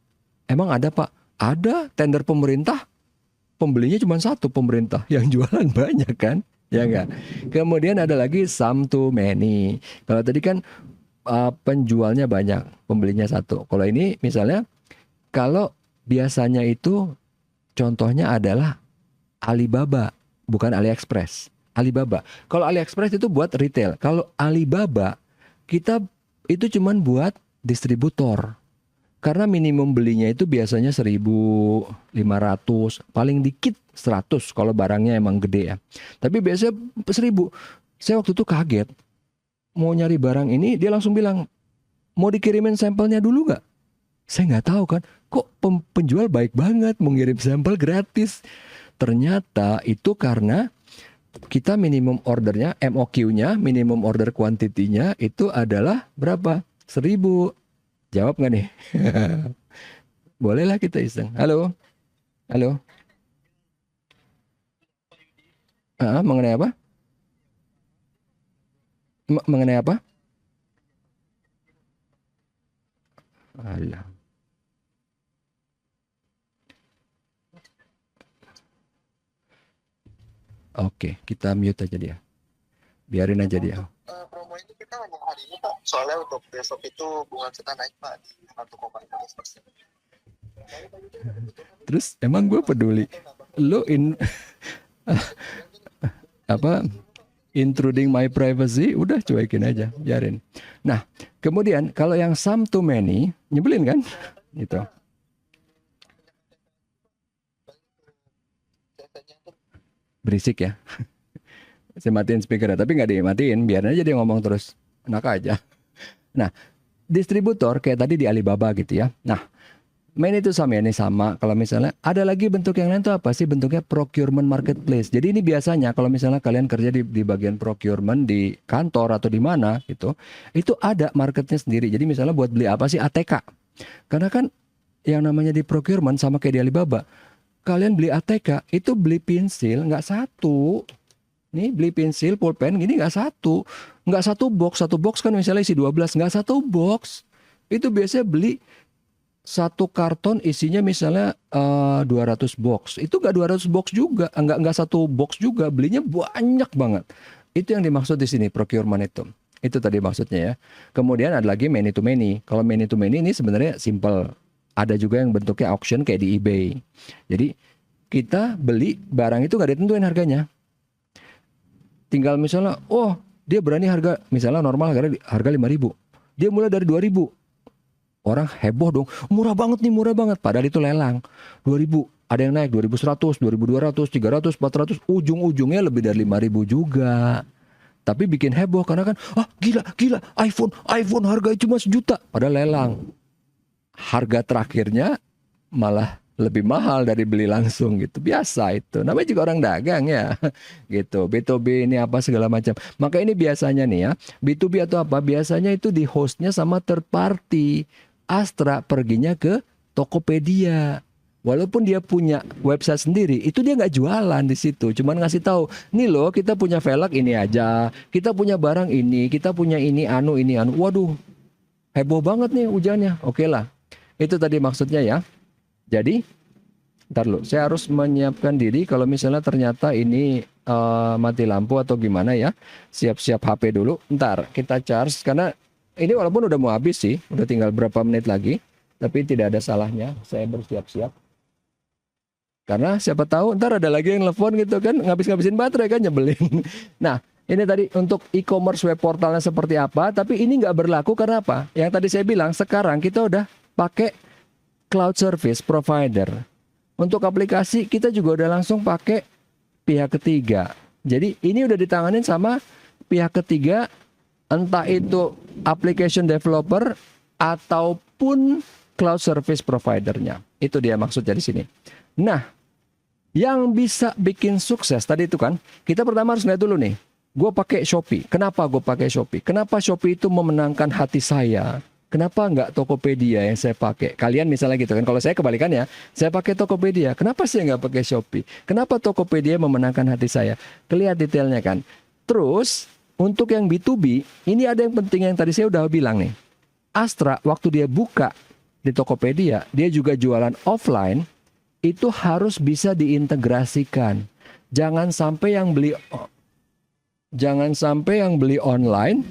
Emang ada Pak? Ada tender pemerintah, pembelinya cuma satu pemerintah, yang jualan banyak kan? Ya enggak? Kemudian ada lagi some to many. Kalau tadi kan penjualnya banyak, pembelinya satu. Kalau ini misalnya, kalau biasanya itu contohnya adalah Alibaba, bukan AliExpress. Alibaba. Kalau AliExpress itu buat retail. Kalau Alibaba, kita itu cuman buat distributor. Karena minimum belinya itu biasanya 1.500, paling dikit 100 kalau barangnya emang gede ya. Tapi biasanya 1.000. Saya waktu itu kaget. Mau nyari barang ini, dia langsung bilang, mau dikirimin sampelnya dulu nggak? Saya nggak tahu kan, kok penjual baik banget mau ngirim sampel gratis. Ternyata itu karena kita minimum ordernya, MOQ-nya, minimum order quantity-nya itu adalah berapa? 1.000. Jawab nggak nih? Bolehlah kita iseng. Halo, halo. Mengenai apa? Mengenai apa? Alah. Oke, kita mute aja dia. Biarin aja dia. Promo ini kita hanya hari ini Pak. Soalnya untuk besok itu bunga kita naik Pak di 1,15%. Terus emang gue peduli. Lo apa intruding my privacy, udah cuekin aja, biarin. Nah, kemudian kalau yang sum to many, nyebelin kan? Gitu. Berisik ya. Saya matiin speakernya, tapi nggak dimatiin, biarin aja dia ngomong terus. Enak aja. Nah, distributor kayak tadi di Alibaba gitu ya. Nah, main itu sama ya, ini sama. Kalau misalnya ada lagi bentuk yang lain tuh apa sih? Bentuknya procurement marketplace. Jadi ini biasanya kalau misalnya kalian kerja di bagian procurement di kantor atau di mana gitu, itu ada marketnya sendiri. Jadi misalnya buat beli apa sih ATK? Karena kan yang namanya di procurement sama kayak di Alibaba. Kalian beli ATK itu beli pensil nggak satu. Nih beli pensil, pulpen gini nggak satu. Nggak satu box. Satu box kan misalnya isi 12. Nggak satu box. Itu biasanya beli satu karton isinya misalnya 200 box. Itu nggak 200 box juga. Nggak satu box juga. Belinya banyak banget. Itu yang dimaksud di sini procurement itu. Itu tadi maksudnya ya. Kemudian ada lagi many to many. Kalau many to many ini sebenarnya simple. Ada juga yang bentuknya auction kayak di eBay. Jadi kita beli barang itu nggak ditentuin harganya. Tinggal misalnya, oh dia berani harga, misalnya normal harga 5.000. Dia mulai dari 2.000. Orang heboh dong, murah banget nih, murah banget. Padahal itu lelang, 2.000. Ada yang naik 2.100, 2.200, 300, 400. Ujung-ujungnya lebih dari 5.000 juga. Tapi bikin heboh karena kan, gila, iPhone harganya cuma 1 juta. Padahal lelang. Harga terakhirnya malah lebih mahal dari beli langsung gitu. Biasa itu. Namanya juga orang dagang ya. Gitu. B2B ini apa segala macam. Maka ini biasanya nih ya. B2B atau apa? Biasanya itu di hostnya sama third party. Astra perginya ke Tokopedia. Walaupun dia punya website sendiri, itu dia nggak jualan di situ. Cuman ngasih tahu, nih loh kita punya velg ini aja. Kita punya barang ini. Kita punya ini anu. Waduh. Heboh banget nih hujannya. Oke lah. Itu tadi maksudnya ya. Jadi, ntar lu, saya harus menyiapkan diri kalau misalnya ternyata ini mati lampu atau gimana ya. Siap-siap HP dulu. Ntar kita charge karena ini walaupun udah mau habis sih, udah tinggal berapa menit lagi, tapi tidak ada salahnya saya bersiap-siap. Karena siapa tahu ntar ada lagi yang telepon gitu kan, ngabis-ngabisin baterai kan, nyebelin. Nah, ini tadi untuk e-commerce web portalnya seperti apa, tapi ini nggak berlaku karena apa? Yang tadi saya bilang, sekarang kita udah pakai cloud service provider. Untuk aplikasi kita juga udah langsung pakai pihak ketiga. Jadi ini udah ditanganin sama pihak ketiga, entah itu application developer ataupun cloud service providernya. Itu dia maksudnya di sini. Nah, yang bisa bikin sukses tadi itu kan, kita pertama harus lihat dulu nih. Gue pakai Shopee. Kenapa gue pakai Shopee? Kenapa Shopee itu memenangkan hati saya? Kenapa nggak Tokopedia yang saya pakai? Kalian misalnya gitu kan. Kalau saya kebalikannya, saya pakai Tokopedia. Kenapa saya nggak pakai Shopee? Kenapa Tokopedia memenangkan hati saya? Kelihatan detailnya kan. Terus, untuk yang B2B, ini ada yang penting yang tadi saya udah bilang nih. Astra, waktu dia buka di Tokopedia, dia juga jualan offline, itu harus bisa diintegrasikan. Jangan sampai yang beli online,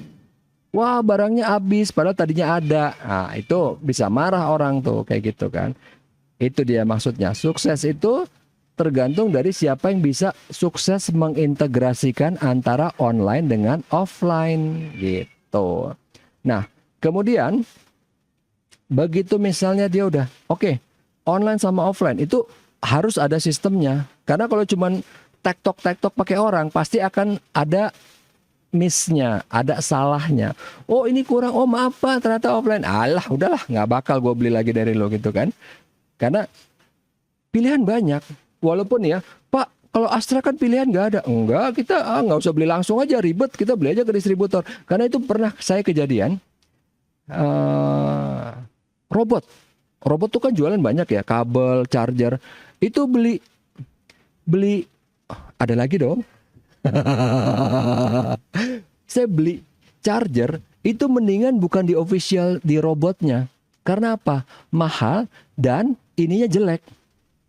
wah barangnya habis padahal tadinya ada. Nah, itu bisa marah orang tuh kayak gitu kan. Itu dia maksudnya. Sukses itu tergantung dari siapa yang bisa sukses mengintegrasikan antara online dengan offline gitu. Nah, kemudian begitu misalnya dia udah oke, online sama offline itu harus ada sistemnya. Karena kalau cuman tektok pakai orang pasti akan ada miss-nya, ada salahnya. Oh ini kurang, oh maaf Pak, ternyata offline. Alah, udahlah, nggak bakal gue beli lagi dari lo gitu kan. Karena pilihan banyak. Walaupun ya, Pak, kalau Astra kan pilihan nggak ada. Enggak, kita nggak usah beli langsung aja, ribet. Kita beli aja ke distributor. Karena itu pernah saya kejadian. Robot tuh kan jualan banyak ya, kabel, charger. Itu beli ada lagi dong. Saya beli charger itu mendingan bukan di official di robotnya. Karena apa? Mahal dan ininya jelek.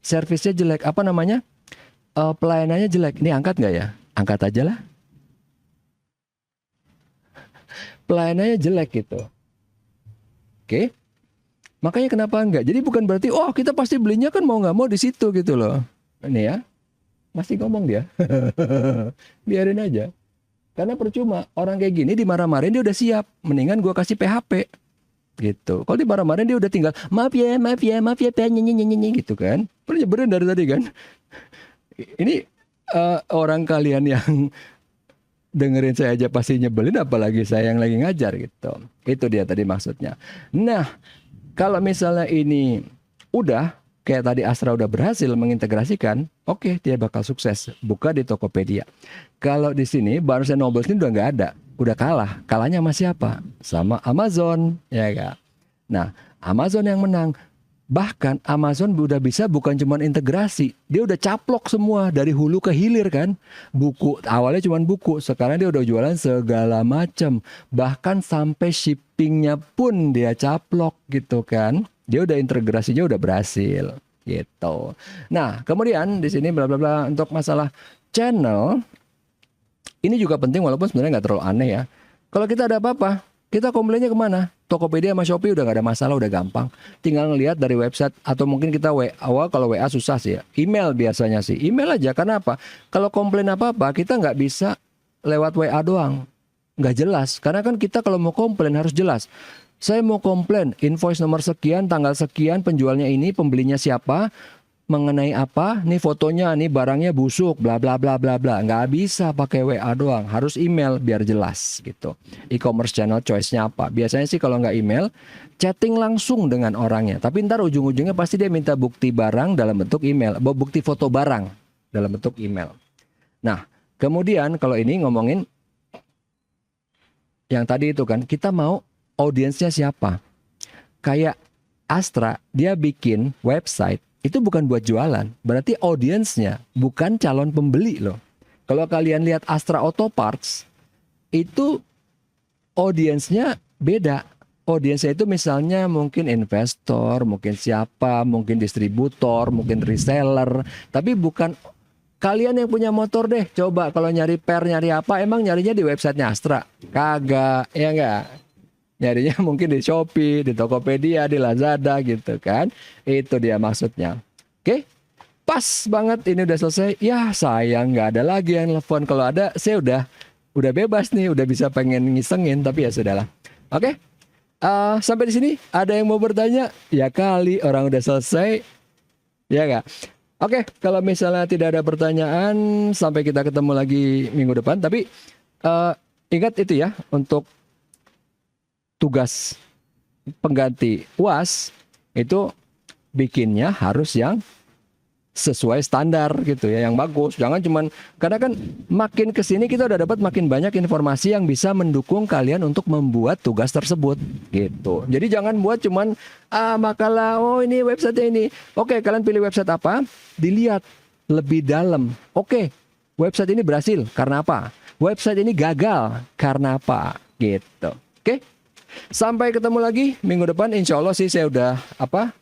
Servisnya jelek. Apa namanya? pelayanannya jelek. Ini angkat nggak ya? Angkat aja lah. Pelayanannya jelek gitu. Oke. Makanya kenapa enggak? Jadi bukan berarti oh kita pasti belinya kan mau nggak mau di situ gitu loh. Ini ya. Masih ngomong dia. Biarin aja. Karena percuma. Orang kayak gini dimarah-marahin dia udah siap. Mendingan gua kasih PHP. Gitu. Kalau dimarah-marahin dia udah tinggal maaf ya, nyanyi gitu kan. Bener dari tadi kan. Ini orang kalian yang dengerin saya aja pasti nyebelin, apalagi saya yang lagi ngajar gitu. Itu dia tadi maksudnya. Nah, kalau misalnya ini udah kayak tadi Astra udah berhasil mengintegrasikan, oke, dia bakal sukses buka di Tokopedia. Kalau di sini Barnes Noble ini udah nggak ada, udah kalah. Kalahnya sama siapa? Sama Amazon, ya kan? Nah, Amazon yang menang. Bahkan Amazon udah bisa bukan cuma integrasi, dia udah caplok semua dari hulu ke hilir kan. Buku awalnya cuma buku, sekarang dia udah jualan segala macam. Bahkan sampai shippingnya pun dia caplok gitu kan. Dia udah integrasinya udah berhasil gitu. Nah, kemudian di sini bla bla bla untuk masalah channel ini juga penting walaupun sebenarnya nggak terlalu aneh ya. Kalau kita ada apa-apa, kita komplainnya kemana? Tokopedia sama Shopee udah gak ada masalah, udah gampang. Tinggal ngelihat dari website atau mungkin kita WA. Kalau WA susah sih ya. Email biasanya sih. Email aja, karena apa? Kalau komplain apa-apa kita nggak bisa lewat WA doang. Nggak jelas. Karena kan kita kalau mau komplain harus jelas. Saya mau komplain, invoice nomor sekian, tanggal sekian, penjualnya ini, pembelinya siapa, mengenai apa, nih fotonya, nih barangnya busuk, bla bla bla bla bla. Nggak bisa pakai WA doang, harus email biar jelas gitu. E-commerce channel choice-nya apa? Biasanya sih kalau nggak email, chatting langsung dengan orangnya. Tapi ntar ujung-ujungnya pasti dia minta bukti barang dalam bentuk email, bukti foto barang dalam bentuk email. Nah, kemudian kalau ini ngomongin yang tadi itu kan, kita mau audiensnya siapa? Kayak Astra, dia bikin website itu bukan buat jualan, berarti audiensnya bukan calon pembeli loh. Kalau kalian lihat Astra Auto Parts, itu audiensnya beda. Audiensnya itu misalnya mungkin investor, mungkin siapa, mungkin distributor, mungkin reseller, tapi bukan kalian yang punya motor deh. Coba kalau nyari nyari apa, emang nyarinya di websitenya Astra? Kagak, ya enggak? Nyarinya mungkin di Shopee, di Tokopedia, di Lazada gitu kan. Itu dia maksudnya. Oke, pas banget ini udah selesai. Ya sayang nggak ada lagi yang telepon. Kalau ada saya udah bebas nih, udah bisa pengen ngisengin. Tapi ya sudahlah. Oke, sampai di sini ada yang mau bertanya? Ya kali orang udah selesai. Ya nggak? Oke, kalau misalnya tidak ada pertanyaan, sampai kita ketemu lagi minggu depan. Tapi ingat itu ya, untuk tugas pengganti UAS itu bikinnya harus yang sesuai standar gitu ya, yang bagus. Jangan cuman, karena kan makin kesini kita udah dapat makin banyak informasi yang bisa mendukung kalian untuk membuat tugas tersebut gitu. Jadi jangan buat cuman makalah, oh ini website ini. Oke, kalian pilih website apa, dilihat lebih dalam. Oke, website ini berhasil karena apa? Website ini gagal karena apa? Gitu. Oke. Sampai ketemu lagi minggu depan, insya Allah sih saya udah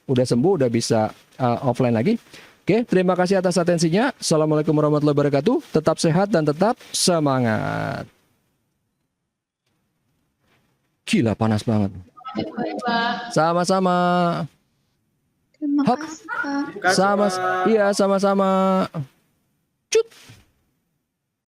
sembuh, udah bisa offline lagi. Oke, terima kasih atas atensinya. Assalamualaikum warahmatullahi wabarakatuh. Tetap sehat dan tetap semangat. Gila panas banget. Sama-sama. Terima Hap. kasih, Pak. Iya sama-sama.